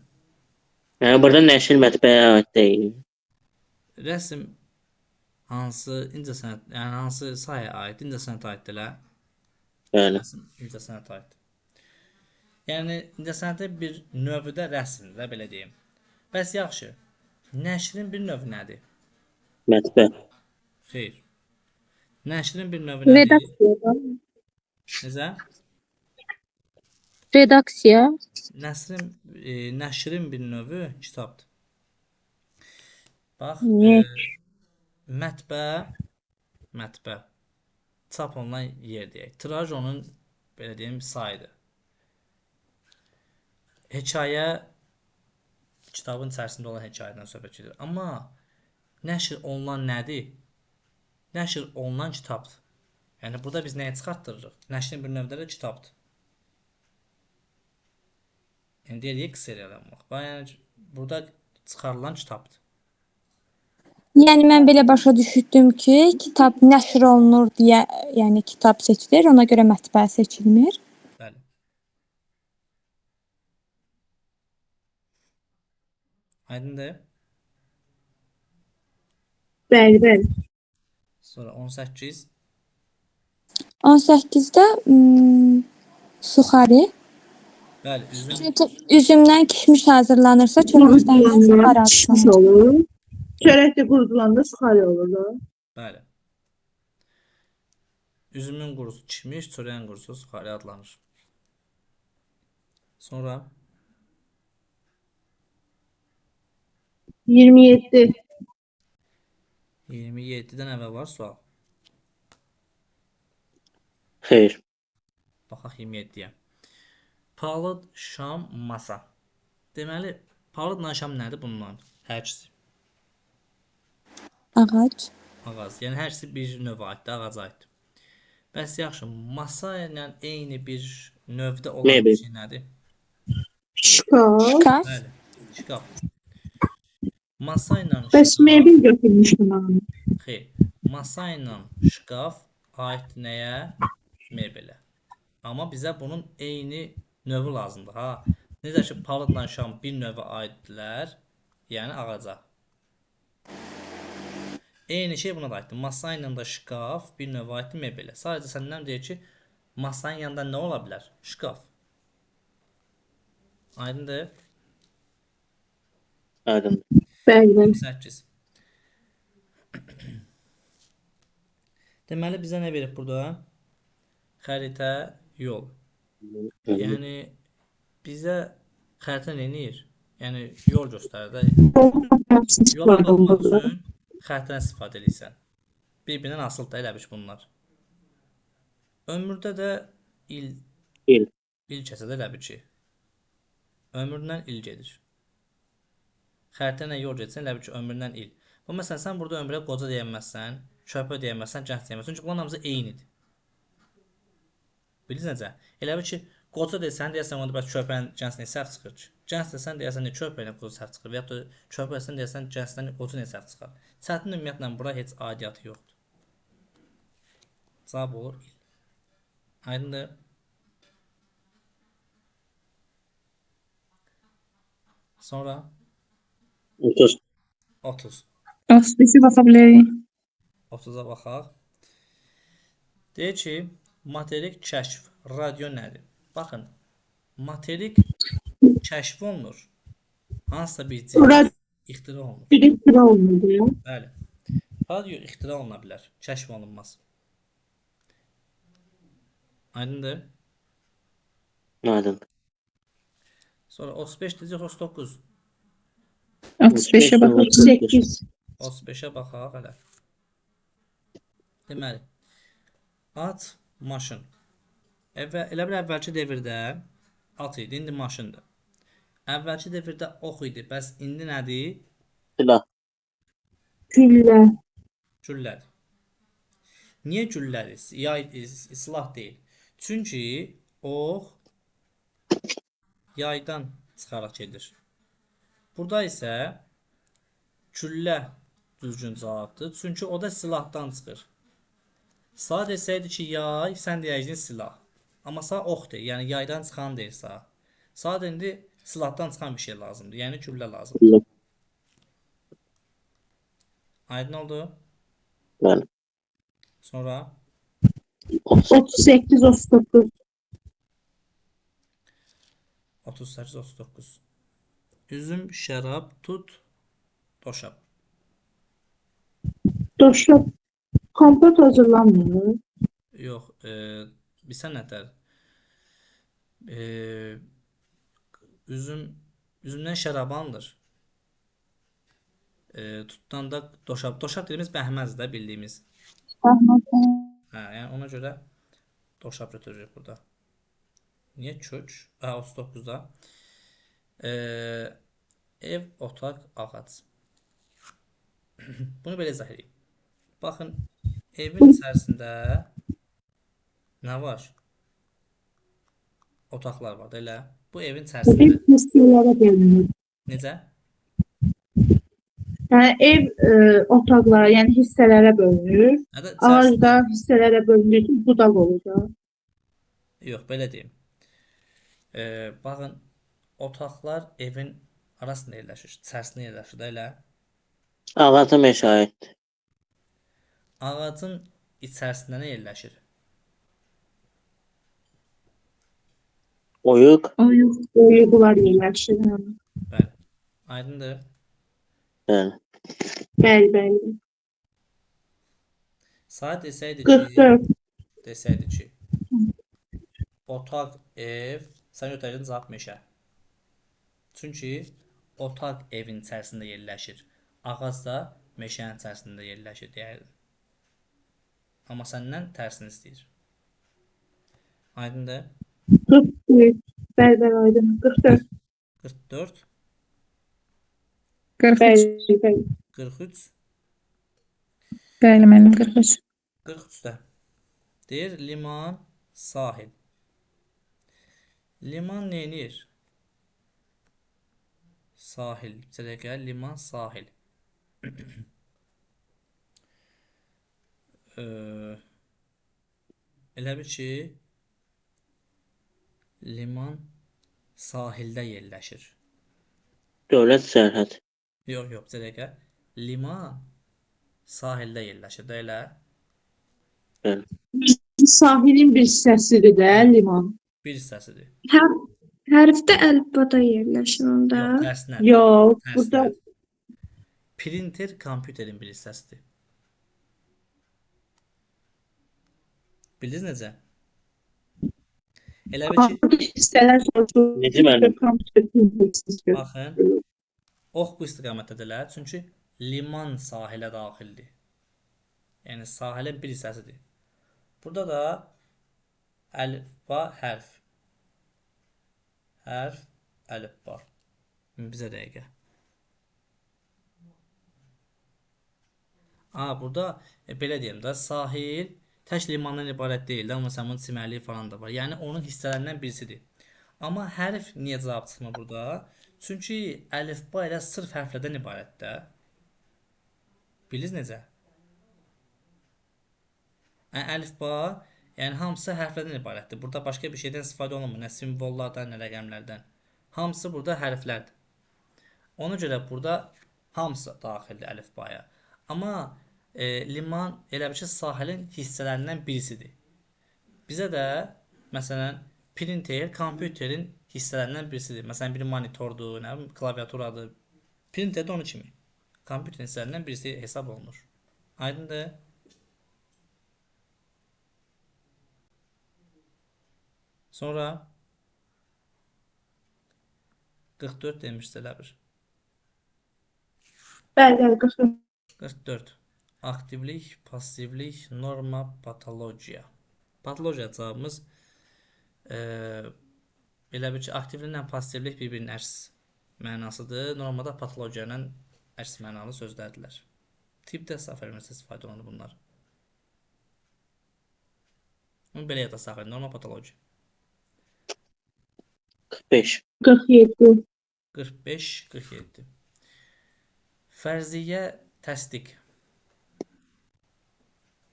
Yəni burada nəşr mətbəyə aid deyil. Rəsm hansı incəsənət, yəni hansı sahəyə aid? İncəsənətə aiddirlər. Bəli. Rəsm incəsənətə aiddir. Yəni incəsənətin bir növü də rəsmdir, belə deyim. Bəs yaxşı. Nəşrin bir növü nədir? Mətbə. Xeyr. Nəşrin bir növü nədir? Redaksiya. Necə? Redaksiya. Nəşrin bir növü kitabdır. Bax, mətbə çap olunan yer deyək. Tiraj onun belə deyim sayıdır. Hekayə kitabın içərisində olan hekayədən söhbət gedir. Amma nəşr olunan nədir? Nəşr olunan kitabdır. Yəni burada biz nəyi çıxartdırırıq? Nəşrin bir növdə də kitabdır. Yəni deyirik seriyalanmaq. Yəni burada çıxarılan kitabdır. Yəni mən belə başa düşdüm ki, kitab nəşr olunur deyə, yəni kitab seçilir, ona görə mətbə seçilmir. Bəli. Aydındır? Bəli, bəli. Sonra 18. 18-də suxari. Bəli, üzüm. Çünki üzümdən kişmiş hazırlanırsa, çörəkdən suxari Kişmiş hazırlanır. olur. Çörək də qurudulanda suxari olur da. Bəli. Üzümün qurusu kişmiş, çörəyin qurusu suxari adlanır. Sonra 27. 27-dən əvvəl var sual. Xeyr. Baxaq 27-yə. Palıd, şam, masa. Deməli, palıdla şam nədir bunlar? Hər ikisi Ağac. ağac. Yəni hər ikisi bir növə aiddir, ağaca aiddir. Bəs yaxşı, masa ilə eyni bir növdə olan Mebel. bir şey nədir? Şkaf. Şkaf. Bəli, şkaf. Masa ilə Bəs şkaf. mebel götürmüşdüm mən. Xeyr. Masa ilə şkaf aid nəyə? Mebelə. Amma bizə bunun eyni növü lazımdır. Ha, necə ki palıdla şam bir növə aiddirlər, yəni ağaca. Eyni şey buna da aiddir. Masa ilə də şkaf bir növə aiddir mebelə. Sadəcə səndən deyir ki, masanın yanında nə ola bilər? Şkaf. Aydındır? Aydın. Bəli, bəli. 8. Deməli bizə nə verib burada? Xəritə, yol. Yəni bizə xəritə nə edir? Yəni yol göstərir də. Yola baxmaq üçün xəritədən istifadə edirsən. Bir-birindən asılıdır elə bil ki bunlar. Ömürdə də il keçədə elə bil ki. Ömründən il gedir. Xəritə ilə yol getsən elə bil ki ömründən il. Bu məsələn sən burada ömrə qoca deyəməzsən, körpə deyəməzsən, gənc deyəməzsən. Çünki bunların hamısı eynidir. Bilirsiniz necə? Elə bil ki qoca desən deyəsən onda bəs körpənin gəncliyə səhv çıxır ki. Gənc desən deyəsən körpəyə qoca səhv çıxır və ya da körpə desən deyəsən gəncdən qoca nə səhv çıxar. Çətin ümumiyyətlə bura heç aidiyyatı yoxdur. Cavab olur il. Aydındır? Sonra 30. 30. 35-i baxa bilərik. 30-a baxaq. Deyir ki, materik kəşf, radio nədir? Baxın, materik kəşf olunur. Hansısa bir cihaz Radio ixtira olunur. ixtira olundu ya. Bəli. Radio ixtira oluna bilər, kəşf olunmaz. Aydındır? Aydın. Sonra 35 deyəcək 39. 35-ə baxaq. 38. 35-ə baxaq hələ. Deməli, at, maşın. Elə bir əvvəlki devirdə at idi, indi maşındır. Əvvəlki devirdə ox idi, bəs indi nədir? Silah. Güllə. Güllədir. Niyə güllədir? Yay, silah deyil. Çünki ox yaydan çıxaraq gedir. Burada isə güllə düzgün cavabdır. Çünki o da silahdan çıxır. Sağ desəydi ki yay, sən deyəcəkdin silah. Amma sağ ox deyil, yəni yaydan çıxan deyil sağ. Sağ indi silahdan çıxan bir şey lazımdır, yəni güllə lazımdır. Aydın oldu? Bəli. Sonra 38, 39. 38, 39. Üzüm, şərab, tut, doşab. Doşab. Kompot hazırlanmıyor. Yox, bilsən nətər? Üzümdən şərab alınır. Tutdan da doşab. Doşab dediyimiz bəhməzdir də bildiyimiz. Hə, yəni ona görə doşab götürürük burada. Niyə kök? 39-da. Ev, otaq, ağac. Bunu belə izah edeyim. Baxın, evin içərisində nə var? Otaqlar var da elə. Bu evin içərisində. Ev hissələrə bölünür. Necə? Yəni ev otaqlara, yəni hissələrə bölünür. Nədə? Ağac da hissələrə bölünür ki, budaq olur da. Yox, belə deyim. Baxın, otaqlar evin arasında yerləşir, içərisində yerləşir də elə. Ağacı məşahiddir. Ağacın içərisində nə yerləşir? Oyuq. Oyuqlar yerləşir. Bəli. Aydındır. Bəli. Bəli, bəli. Saat desəydi 44. ki, otaq, ev, sən ötəydin cavab meşə. Çünki otaq evin içərisində yerləşir. Ağac da meşənin içərisində yerləşir deyərdim. Amma səndən tərsini istəyir. Aydındır? 43. Bəli, bəli, aydın. 44. 44, 43. Bəli, bəli. 43, Bəli, müəllim 43. 43-də. Deyir liman, sahil. Liman neyinir? Sahil. Bizə də gəl, liman, sahil. Elə bir ki, liman sahildə yerləşir. Dövlət sərhəd. Yox, yox, bizə də gəl. Liman sahildə yerləşir də elə. Bəli. Sahilin bir hissəsidir də liman. Bir hissəsidir. Hərfdə əlifbada yerləşir onda. Yox, tərsinə. Yox, Tərsinə. burada Printer kompüterin bir hissəsidir. Bildiniz necə? Elə bir ki, artıq hissələr soruşur. Necə müəllim? baxın, ox bu istiqamətdədirlər, çünki liman sahilə daxildir. Yəni sahilin bir hissəsidir. Burada da əlifba hərf. Hərf, əlifba. Bizə dəqiqə. Burada belə deyim də, sahil tək limandan ibarət deyil də, amma sənin çimərliyi falan da var. Yəni onun hissələrindən birisidir. Amma hərf niyə cavab çıxmır burada? Çünki əlifba elə sırf hərflərdən ibarətdir. Bilirsiniz necə? Əlifba, yəni hamısı hərflərdən ibarətdir. Burada başqa bir şeydən istifadə olunmur. Nə simvollardan, nə rəqəmlərdən. Hamısı burada hərflərdir. Ona görə burada hamısı daxildir əlifbaya. Amma liman elə bir ki, sahilin hissələrindən birisidir. Bizə də, məsələn, printer, kompüterin hissələrindən birisidir. Məsələn, bir monitordur, nə bilim, klaviaturadır. Printer də onun kimi. Kompüterin hissələrindən birisi hesab olunur. Aydındır? Sonra 44 demişdi elə bir. Bəli, bəli, 44. 44. Aktivlik, passivlik, norma, patologiya. Patologiya cavabımız elə bir ki, aktivliklə passivlik bir-birinin əks mənasıdır. Normada patologiya ilə əks mənalı sözlərdirlər. Tipdə səfərməsi istifadə olunur bunlar. Belə yada saxlayın, norma, patologiya. 45. 47. 45, 47. Fərziyyə, təsdiq.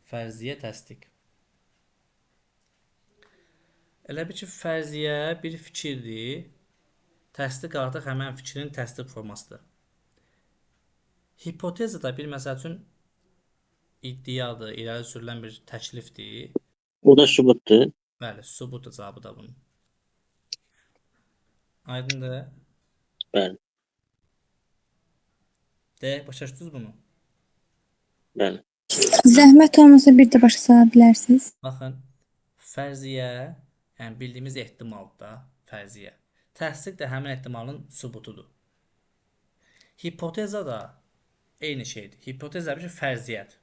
Fərziyyə, təsdiq. Elə bir ki, fərziyyə bir fikirdir. Təsdiq artıq həmən fikrin təsdiq formasıdır. Hipoteza da bir məsəl üçün iddiadır, irəli sürülən bir təklifdir. Bu da sübutdur. Bəli, sübut cavabı da bunun. Aydındır. Bəli. Başa düşdünüz bunu? Bəli. Zəhmət olmasa bir də başa sala bilərsiniz. Baxın, fərziyyə, yəni bildiyimiz ehtimaldır da, fərziyyə. Təsdiq də həmin ehtimalın sübutudur. Hipoteza da eyni şeydir. Hipoteza bir fərziyyədir.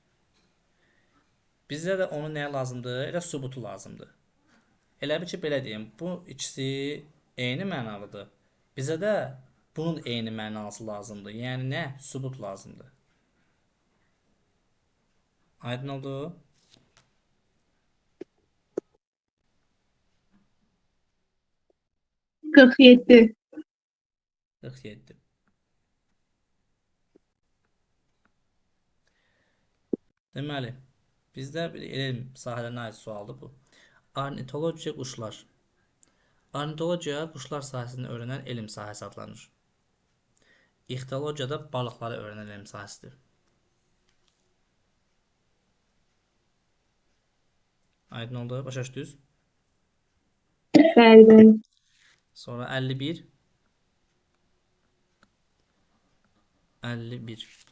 Bizdə də onun nəyə lazımdır? Elə sübutu lazımdır. Elə bir ki, belə deyim, bu ikisi eyni mənalıdır. Bizə də bunun eyni mənası lazımdır. Yəni nə? Sübut lazımdır. Aydın oldu? Qırx yeddi. 47. Deməli, bizdə bir elm sahələrinə aid sualdır bu. Ornitologiya quşlar. Ornitologiya quşlar sahəsini öyrənən elm sahəsi adlanır. İxtiyologiya da balıqları öyrənən elm sahəsidir. Aydın oldu, başa düşdünüz? Bəli, bəli. Sonra 51. 51.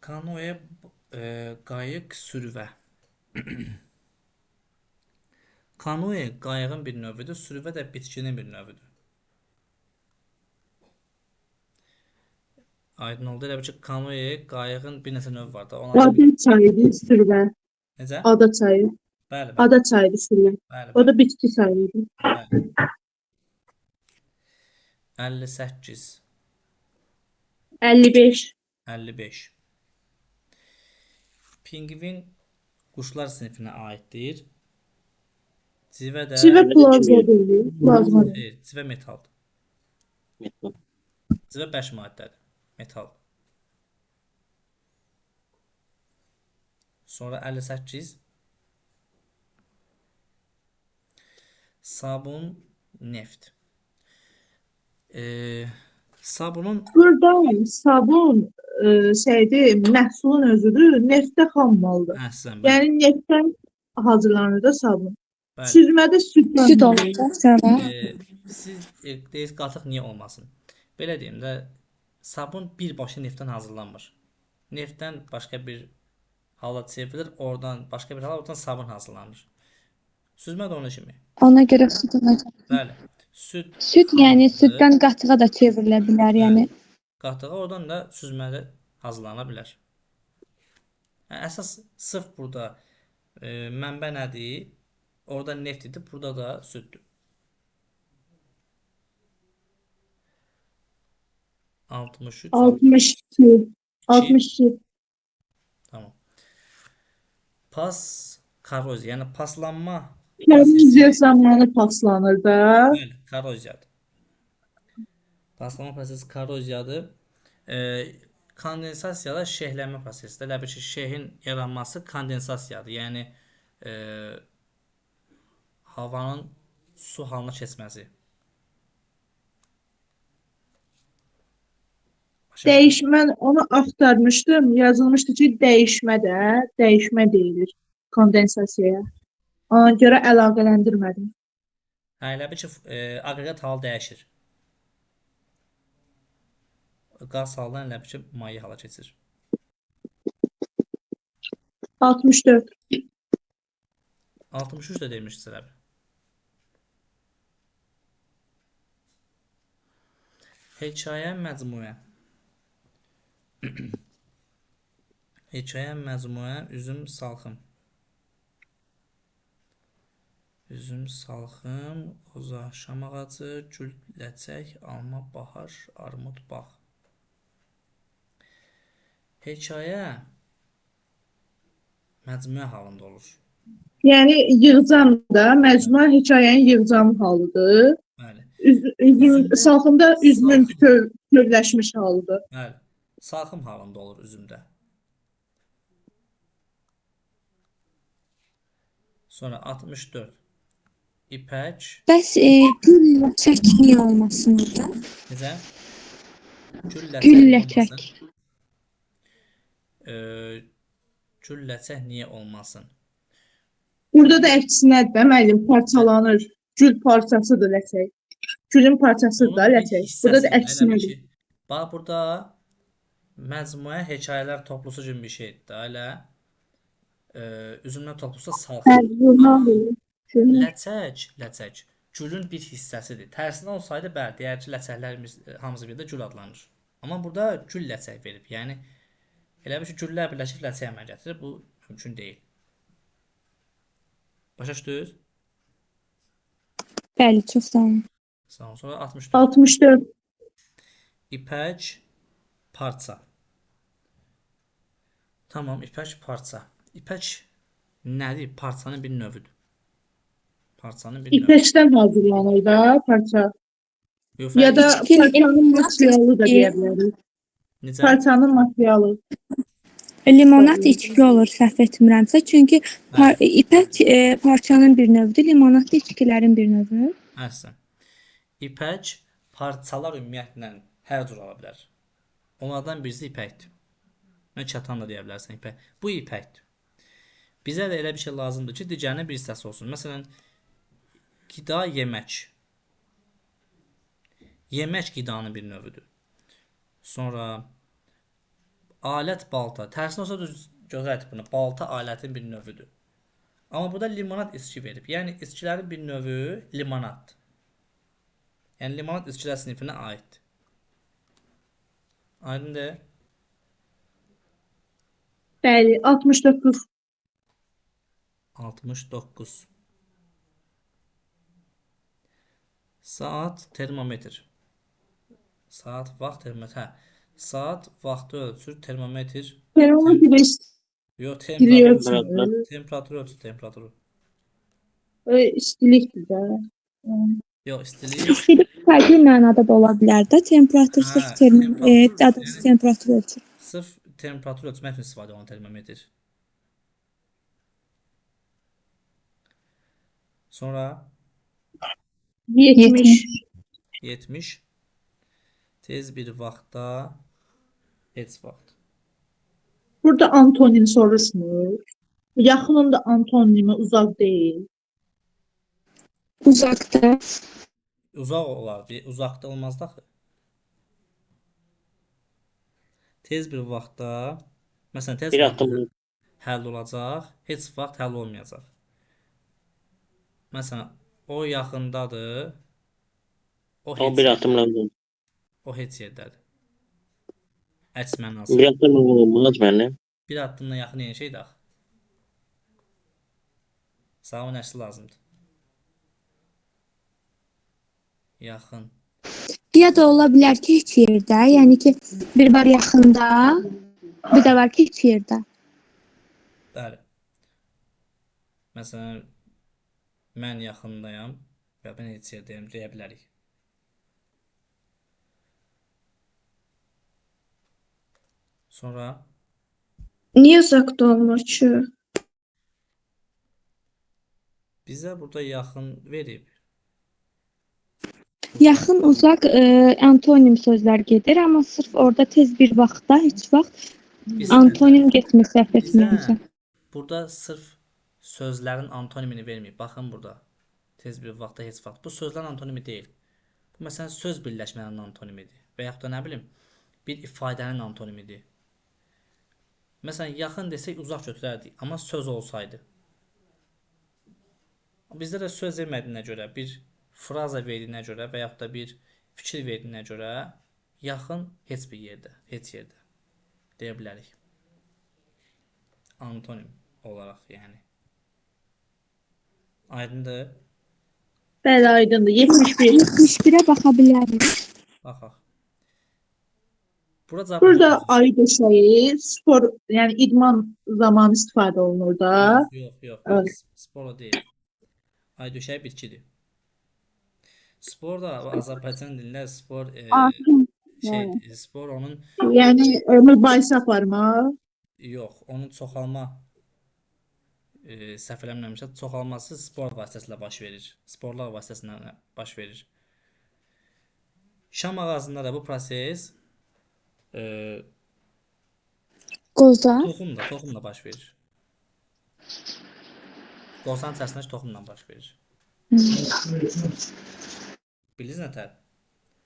Kanoya qayıq sürüvə. Kanoya qayığın bir növüdür, sürüvə də bitkinin bir növüdür. Aydın oldu. Elə bil ki, kanoe, qayığın bir neçə növü var da. Ada çayıdır, sürübə. Necə? Ada çayı. Bəli, bəli. Ada çayıdır, sürübə. Bəli, O da bəli. bitki çayıdır. Bəli. 58, 55. 55. Pingvin quşlar sinifinə aiddir. Civə də Civə plazma deyil. Plazma. civə metaldır. Metal. Civə bəş maddədir. Metal. Sonra 58. Sabun, neft. Sabunun Burada sabun şeydir, məhsulun özüdür, neftdə xam maldır. əhsən, bəli. Yəni neftdən hazırlanır da sabun. Bəli. Süzmədə süddən Süd olur. olacaq sonra. Siz deyirsiniz qatıq niyə olmasın? Belə deyim də, sabun birbaşa neftdən hazırlanmır. Neftdən başqa bir hala çevrilir, oradan başqa bir hala, oradan sabun hazırlanır. Süzmə də onun kimi. Ona görə süd olacaq. Bəli. Süd Süd yəni xamdır. süddən qatığa da çevrilə bilər, yəni. Qatığa oradan da süzmədə hazırlana bilər. Əsas sırf burada mənbə nədir? Orada neft idi, burada da süddür. 63, 62. 62. tamam. Pas korroziya, yəni paslanma Korroziya zamanı paslanır da. Bəli, korroziyadır. Paslanma prosesi korroziyadır. Kondensasiya da şehlənmə prosesidir. Elə bil ki, şehin yaranması kondensasiyadır. Yəni havanın su halına keçməsi. Dəyişmə, onu axtarmışdım. Yazılmışdı ki, dəyişmə də, dəyişmə deyilir kondensasiyaya. Ona görə əlaqələndirmədim. Elə bil ki, aqreqat halı dəyişir. Qaz halından elə bil ki, maye hala keçir. 64. 63 də demişdik elə bil. Hekayə məcmuə. Hekayə məcmuə, üzüm, salxım. Üzüm, salxım, qoza, şam ağacı, gül, ləçək, alma, bahar, armud, bağ. Hekayə məcmuə halında olur. Yəni yığcam da, məcmua hekayənin yığcam halıdır. Bəli. Üzüm, salxımda üzümün tövləşmiş halıdır. Bəli. Salxım halında olur üzümdə. Sonra 64. İpək. Bəs gül ləçək niyə olmasın orada? Necə? Gül Gül ləçək ləçək. olmasın. Gül ləçək niyə olmasın? Burada da əksinədir də müəllim, parçalanır. Gül parçasıdır ləçək. Gülün parçasıdır da Onun bir ləçək. hissəsidir. Burada da Elə bil əksinədir. ki, bax burada məcmuə hekayələr toplusu kimi bir şeydir də. Elə üzümdən toplusu salxım. Ləçək gülün bir hissəsidir. Tərsinə olsaydı bəli, deyər ki, ləçəklərimiz hamısı bir də gül adlanır. Amma burada gül ləçək verib. Yəni elə bir ki, güllər birləşib ləçək əmələ gətirir. Bu mümkün deyil. Başa düşdünüz? Bəli, çox sağ olun. Sağ olun. Sonra 64. 64. İpək parça. Tamam, ipək parça. İpək nədir? Parçanın bir növüdür. Parçanın bir növü. İpəkdən hazırlanır da parça. Yox, Ya da İçkin parçanın materialı da deyə bilərik. necə? Parçanın materialı. Limonat içki olur, səhv etmirəmsə. Çünki ipək parçanın bir növüdür, limonat da içkilərin bir növü. Əhsən. İpək parçalar ümumiyyətlə hər cür ola bilər. Onlardan birisi ipəkdir. Mən çatan da deyə bilərsən ipək. Bu ipəkdir. Bizə də elə bir şey lazımdır ki, digərinin bir hissəsi olsun. Məsələn, qida, yemək. Yemək qidanın bir növüdür. Sonra alət, balta. Tərsinə olsa düz gözləyək bunu. Balta alətin bir növüdür. Amma burada limonat içki verib. Yəni içkilərin bir növü limonatdır. Yəni limonat içkilər sinifinə aiddir. Aydındır. Bəli, 69. 69. Saat, termometr. Saat, vaxt, termometr. Hə. Saat vaxtı ölçür, termometr. Termometr Yox, istiliyor. temperatur ölçür, temperaturu. İstilikdir də. Yox, istilik. İstilik fərqli mənada da ola bilər də. Temperatur Hə, sırf temperatur, dadası yəni temperatur ölçür. sırf temperatur ölçmək üçün istifadə olunan termometr. Sonra 70. 70. Tez bir vaxtda heç vaxt. Burada antonim soruşmur. Yaxının da antonimi uzaq deyil. Uzaqda. Uzaq olar, uzaqda olmaz da axı. Tez bir vaxtda, məsələn, tez Bir vaxtda atım həll olacaq, heç vaxt həll olmayacaq. Məsələn, o yaxındadır, o o bir atımla o heç yerdədir. Əks mənası. bir atımla olmaz mənim. Bir addımla yaxın yeni şeydir axı. Sağ nəşri lazımdır. Yaxın. Ya da ola bilər ki, heç yerdə. Yəni ki, bir var yaxında, bir də var ki, heç yerdə. Bəli. Məsələn, mən yaxındayam və mən heç yerdəyəm deyə bilərik. Sonra Niyə uzaqda olmur ki? bizə burada yaxın verib. Yaxın, uzaq antonim sözlər gedir, amma sırf orada tez bir vaxtda, heç vaxt Bizə- antonim getmir səhv Bizə etmirəmsə. burada sırf sözlərin antonimini verməyib. Baxın burada. Tez bir vaxtda heç vaxt. Bu sözlərin antonimi deyil. Bu məsələn söz birləşmələrinin antonimidir və yaxud da nə bilim bir ifadənin antonimidir. Məsələn, yaxın desək uzaq götürərdik, amma söz olsaydı. Bizdə də söz vermədiyinə görə, bir fraza verdiyinə görə və yaxud da bir fikir verdiyinə görə yaxın heç bir yerdə, heç yerdə deyə bilərik. Antonim olaraq, yəni. Aydındır? Bəli, aydındır. 71. 71-ə baxa bilərik. Baxaq. Burada Burada ay döşəyi spor, yəni idman zamanı istifadə olunur da. Yox. Evet. Spor o deyil. Ay döşəyi bitkidir. Spor da Azərbaycan dilində spor spor onun Yəni mübahisə aparmaq. yox, onun çoxalma səhv eləmirəmsə çoxalması spor vasitəsilə baş verir. Sporlar vasitəsilə baş verir. Şam ağacında da bu proses Qoza. toxumla baş verir. Qozanın içərisində toxumla baş verir. Bilirsiniz nətər?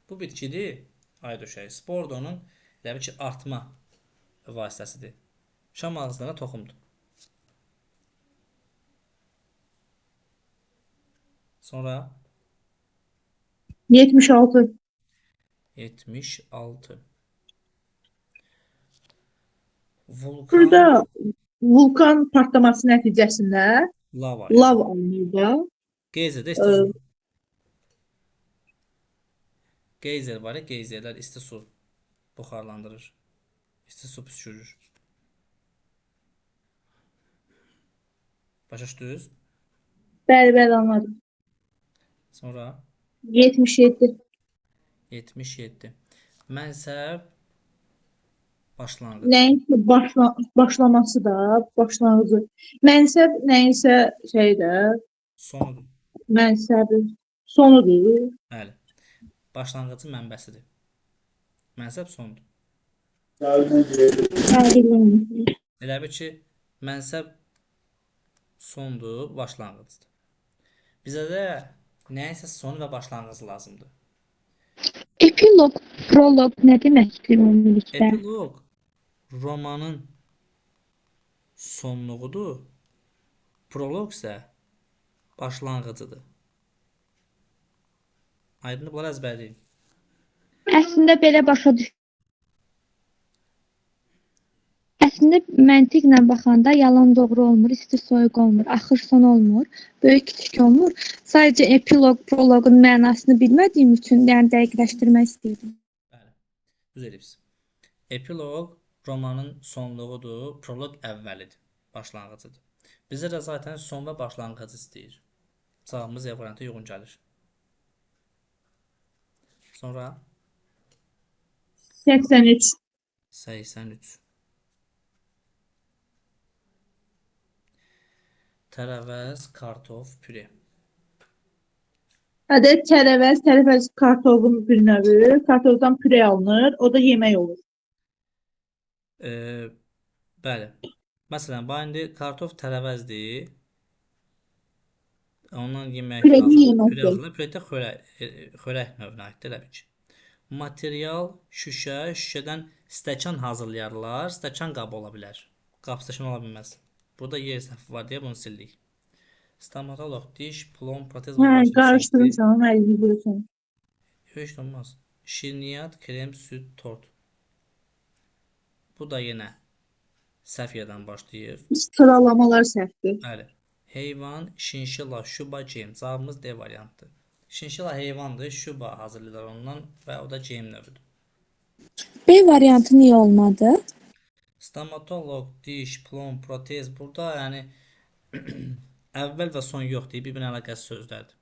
Bu bitkidir, ay döşəyi. Spor da onun elə bil ki, artma vasitəsidir. Şam ağacında da toxumdur. Sonra 76. 76. Vulkan Burada vulkan partlaması nəticəsində lava. lav alınır da. Geyzer də isti su. Geyzer var ya, geyzerlər isti su buxarlandırır. İsti su püskürür. Başa düşdünüz? Bəli, anladım. Sonra 77. 77. Mənsəb başlanğıc. Nəyinsə başlaması da, başlanğıcı. Mənsəb nəyinsə şeydə, Sonudur. mənsəbi sonudur. Bəli. Başlanğıcın mənbəsidir. Mənsəb sonudur. Elə bil ki, mənsəb sondur, başlanğıcdır. Bizə də nəyinsə sonu və başlanğıcı lazımdır. Epilog, prolog nə deməkdir ümumilikdə? Epilog romanın sonluğudur. Proloq isə başlanğıcıdır. Aydındır, bunları əzbərləyin. Əslində belə başa əslində məntiqlə baxanda yalan doğru olmur, isti soyuq olmur, axır son olmur, böyük kiçik olmur. Sadəcə epiloq, proloqun mənasını bilmədiyim üçün, yəni dəqiqləşdirmək istəyirdim. Bəli. Düz edibsiz. Epiloq romanın sonluğudur, proloq əvvəlidir, başlanğıcıdır. Bizə də zaten son və başlanğıc istəyir. Cavabımız E variantı uyğun gəlir. Sonra 83. 83. Tərəvəz, kartof, püre. Ədəd tərəvəz kartofun bir növü. Kartofdan püre alınır, o da yemək olur. Bəli. Məsələn, bu indi kartof tərəvəzdir. Ondan yemək Püre hazırlanır. yemək Püre deyil. hazırlanır. Püre də xörək növünə aiddir təbii ki. Material şüşə, şüşədən stəkan hazırlayarlar. Stəkan qabı ola bilər. Qab stəkan ola bilməz. Burada yer səhvi var deyə bunu sildik. Stomatolog, diş, plomb, protez Hə, başqa qarışdırırsan, əlini vurursan. heç nə olmaz. Şirniyyat, krem, süd, tort. Bu da yenə səhv yerdən başlayır. Sıralamalar səhvdir. Bəli. Heyvan, şinşila, şuba, cem. Cavabımız D variantıdır. Şinşila heyvandır, şuba hazırlayırlar ondan və o da cem növüdür. B variantı niyə olmadı? Stomatolog, diş, plomb, protez. Burada yəni əvvəl və son yoxdur, bir-birinə əlaqəsiz sözlərdir.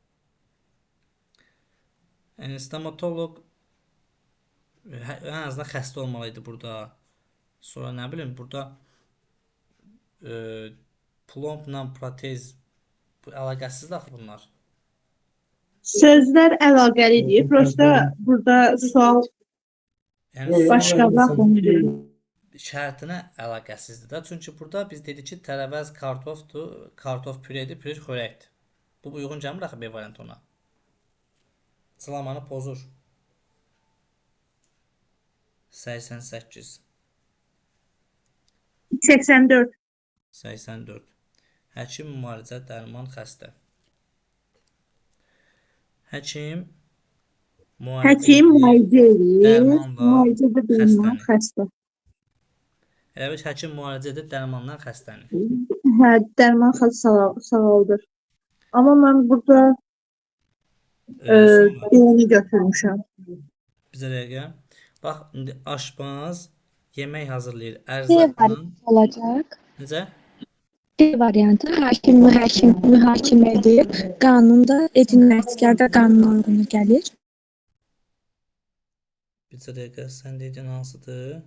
Yəni stomatolog ən azından xəstə olmalıydı burada. Sonra nə bilim burada plombla protez bu əlaqəsizdir axı bunlar. Sözlər əlaqəlidir. Prosta burada sual Yəni başqa baxımdır. şərtinə əlaqəsizdir də. Çünki burada biz dedik ki, tərəvəz kartofdur, kartof püredir, püre xörəkdir. Bu uyğun gəlmir axı B variantı ona. Sılamanı pozur. 88. 84. 84. Həkim, müalicə, dərman, xəstə. Həkim Həkim müalicə edir. dərmanla Müalicə də bilməm, xəstəni. xəstə. Elə bil həkim müalicə edir, dərmanla xəstəni. Hə, dərman sağaldır. Amma mən burada Sonra D-ni götürmüşəm. bizə dəqiqə. Bax, indi aşpaz yemək hazırlayır. D Ərzaqla variantı olacaq. necə? D variantı hakim mühakimə edir. Qanunda cinayətkar qanuna uyğun gəlir. Bizə dəqiqə sən dediyin hansıdır?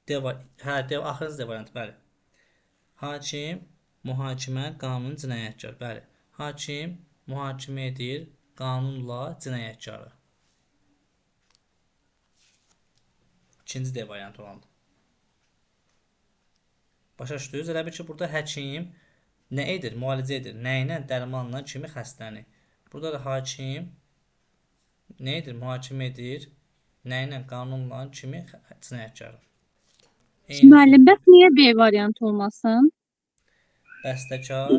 D var. Hə, D axırıncı D variantı, bəli. Hakim, mühakimə, qanun, cinayətkar. Bəli. Hakim mühakimə edir qanunla cinayətkarı. İkinci D variantı olandır. Başa düşdünüz? Elə bil ki, burada həkim nə edir? Müalicə edir. Nə ilə? Dərmanla kimi xəstəni. Burada da hakim nə edir? Mühakimə edir. Nə ilə? Qanunla kimi cinayətkarı. Müəllim, bəs niyə B variantı olmasın? Bəstəkar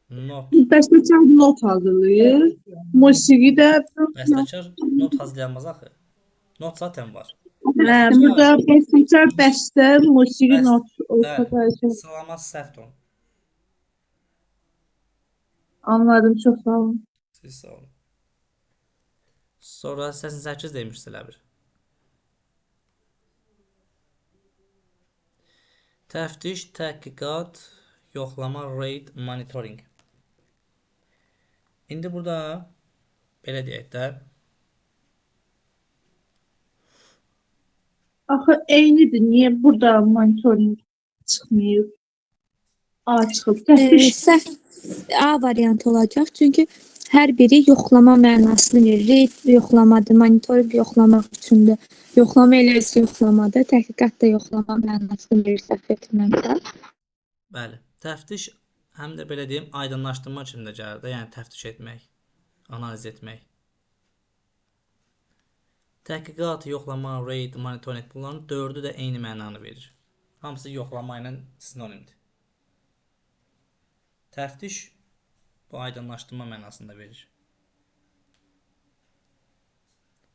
not. Bəstəkar not hazırlayır. Musiqi də Bəstəkar not hazırlanmaz axı. Not zaten var. hə, burada bəstəkar bəstə, musiqi Bəst- not Bəli. ortadaydı. Sıralaması səhvdir onun. Anladım, çox sağ olun. Siz sağ olun. Sonra 88 demişsiniz elə bir. Təftiş, təhqiqat, yoxlama, raid, monitoring. İndi burada belə deyək də, Axı eynidir. Niyə burada monitoring çıxmayıb? A çıxıb. Təftiş. Səhv A variantı olacaq. Çünki hər biri yoxlama mənasını verir. Reyd yoxlamadır, monitoring yoxlamaq üçündür. Yoxlama elə öz yoxlamadır. Təhqiqat da yoxlama mənasını verir, səhv etmirəmsə. bəli, təftiş həm də belə deyim, aydınlaşdırma kimi də gəlir də, yəni təftiş etmək, analiz etmək. Təhqiqat, yoxlama, raid, monitoring bunların dördü də eyni mənanı verir. Hamısı yoxlama ilə sinonimdir. Təftiş bu aydınlaşdırma mənasında verir.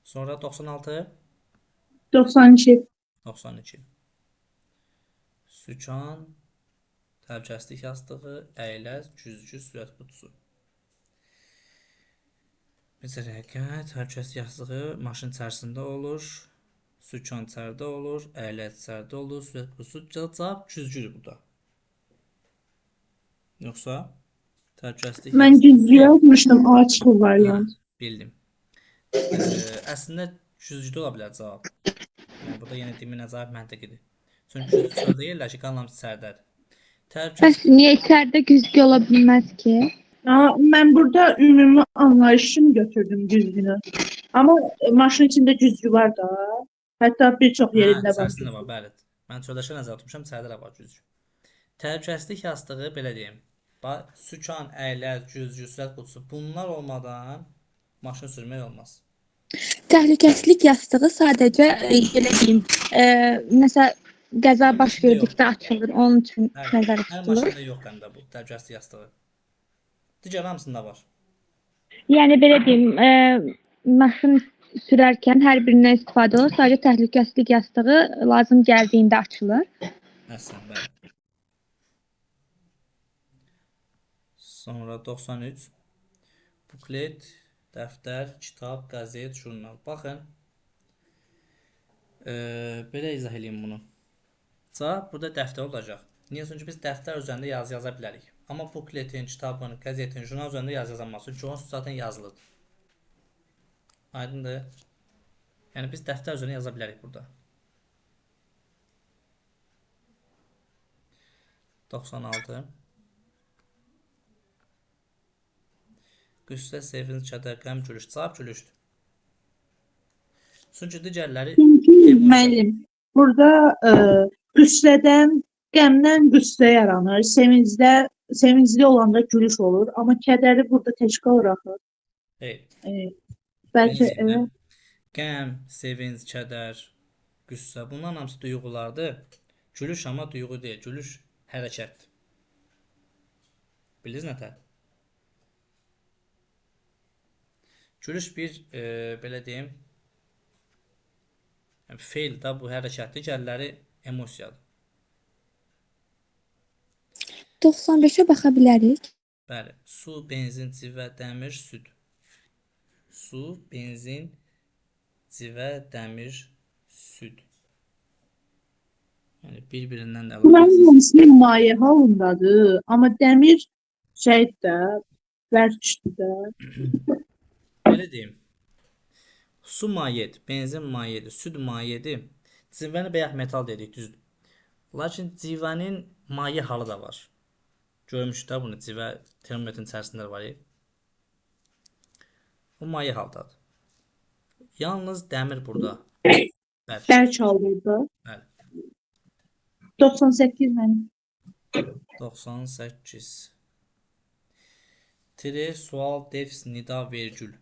Sonra 96 92. 92. Sükan, təhlükəsizlik yastığı, əyləc, güzgü, sürət qutusu. Bizə rəqət, təhlükəsizlik yastığı maşın içərisində olur. Sükan içəridə olur, əyləc içəridə olur, sürət qutusu. Cavab güzgüdür burada. Yoxsa təhlükəsizlik Mən yastığı. güzgü yazmışdım, A çıxır Hə, variant. bildim. Əslində güzgüdə ola bilər cavab. Yəni burada yenə demin cavab məntiqidir. Çünki güzgü çöldə yerləşir, qalan hamısı içəridədir. Təhlükəsizlik Bəs niyə içəridə güzgü ola bilməz ki? Mən burada ümumi anlayış üçün götürdüm güzgünü. Amma maşın içində güzgü var da. Hətta bir çox yerində var. içərisində var, bəli. Mən çöldaşa nəzər tutmuşam, içəridə də var güzgü. Təhlükəsizlik yastığı belə deyim. Sükan, əyləc, güzgü, sürət qutusu bunlar olmadan maşın sürmək olmaz. Təhlükəsizlik yastığı sadəcə belə deyim, nəsə qəza baş verdikdə açılır, onun üçün nəzərdə Hər tutulur. maşında yox məndə bu təhlükəsizlik yastığı. Digər hamısında var. Yəni belə deyim, maşın sürərkən hər birindən istifadə olur, sadəcə təhlükəsizlik yastığı lazım gəldiyində açılır. Əslən, bəli. Sonra 93. Buklet, dəftər, kitab, qəzet, jurnal. Baxın. Belə izah edeyim bunu. Cavab burada dəftər olacaq. Niyə? Çünki biz dəftər üzərində yazı yaza bilərik. Amma bukletin, kitabın, qəzetin, jurnal üzərində yazı yazamaz. Çünki onun zaten yazılıdır. Aydındır? Yəni biz dəftər üzərində yaza bilərik burada. 96. Qüssə, sevinç, kədər, qəm, gülüş. Cavab gülüşdür. Çünki digərləri Müəllim, burada qüssədən, qəmdən qüssə yaranır. Sevincli olanda gülüş olur. Amma kədəri burada təşkil olaraq. Xeyr. Bəlkə Benzində qəm, sevinç, kədər, qüssə bunların hamısı duyğulardır. Gülüş amma duyğu deyil, gülüş hərəkətdir. Bilirsiniz nətər? Gülüş bir belə deyim, feil də bu hərəkətdir, digərləri emosiyadır. 95-ə baxa bilərik. Bəli, su, benzin, civə, dəmir, süd. Su, benzin, civə, dəmir, süd. Yəni bir-birindən də bunların əlaqəsiz. hamısı maye halındadır. Amma dəmir şeydir də, bərkdir də. Belə deyim. Su mayedir, benzin mayedir, süd mayedir. Civəni bayaq metal dedik, düzdür. Lakin civənin maye halı da var. Görmüşük də bunu, civə termometrin içərisində var. Bu maye haldadır. Yalnız dəmir burada. Bərk halında. Bəli. 98 mənim. 98. Tire, sual, defs, nida, vergül.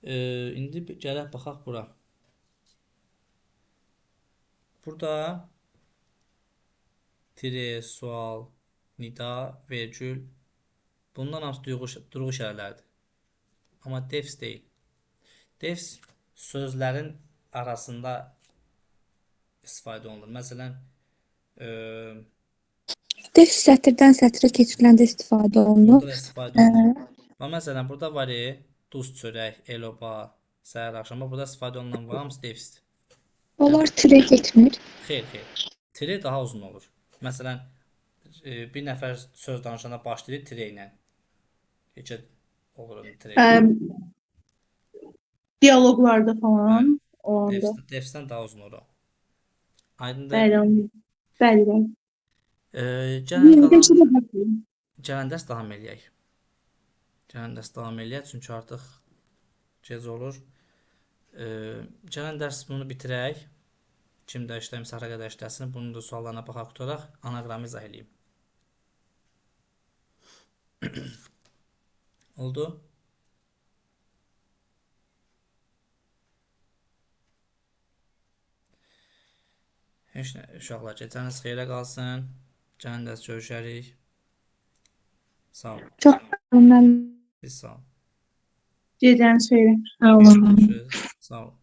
İndi gələk baxaq bura. Burada tire, sual, nida, vergül bundan hamısı durğu işarələridir. Amma defs deyil. Defs sözlərin arasında istifadə olunur. Məsələn, Defs sətirdən sətrə keçiriləndə istifadə olunur. burada da istifadə olunur. Məsələn, burada var duz, çörək, eloba, səhər, axşam. Burada istifadə olunan var, hamısı defsdir. Onlar türə getmir. Xeyr. Tire daha uzun olur. Məsələn, bir nəfər söz danışanda başlayır tire ilə. Heç olur onun tire. Diyaloqlarda falan olanda. Defsdən daha uzun olur. Aydındır? Bəli, bəli. Gələn dərs davam eləyək. Çünki artıq gec olur. Gələn dərs bunu bitirək. Kim də işləmirsə, hara qədər işləsin. Bunun da suallarına baxaq tutaraq anaqramı izah edeyim. Oldu? Heç nə, uşaqlar, gecəniz xeyrə qalsın. Gələn dərs görüşərik. Sağ olun. Çox məmnun. Biz sağ olun. Gecəniz xeyir. Sağ olun. Görüşürüz. Sağ olun.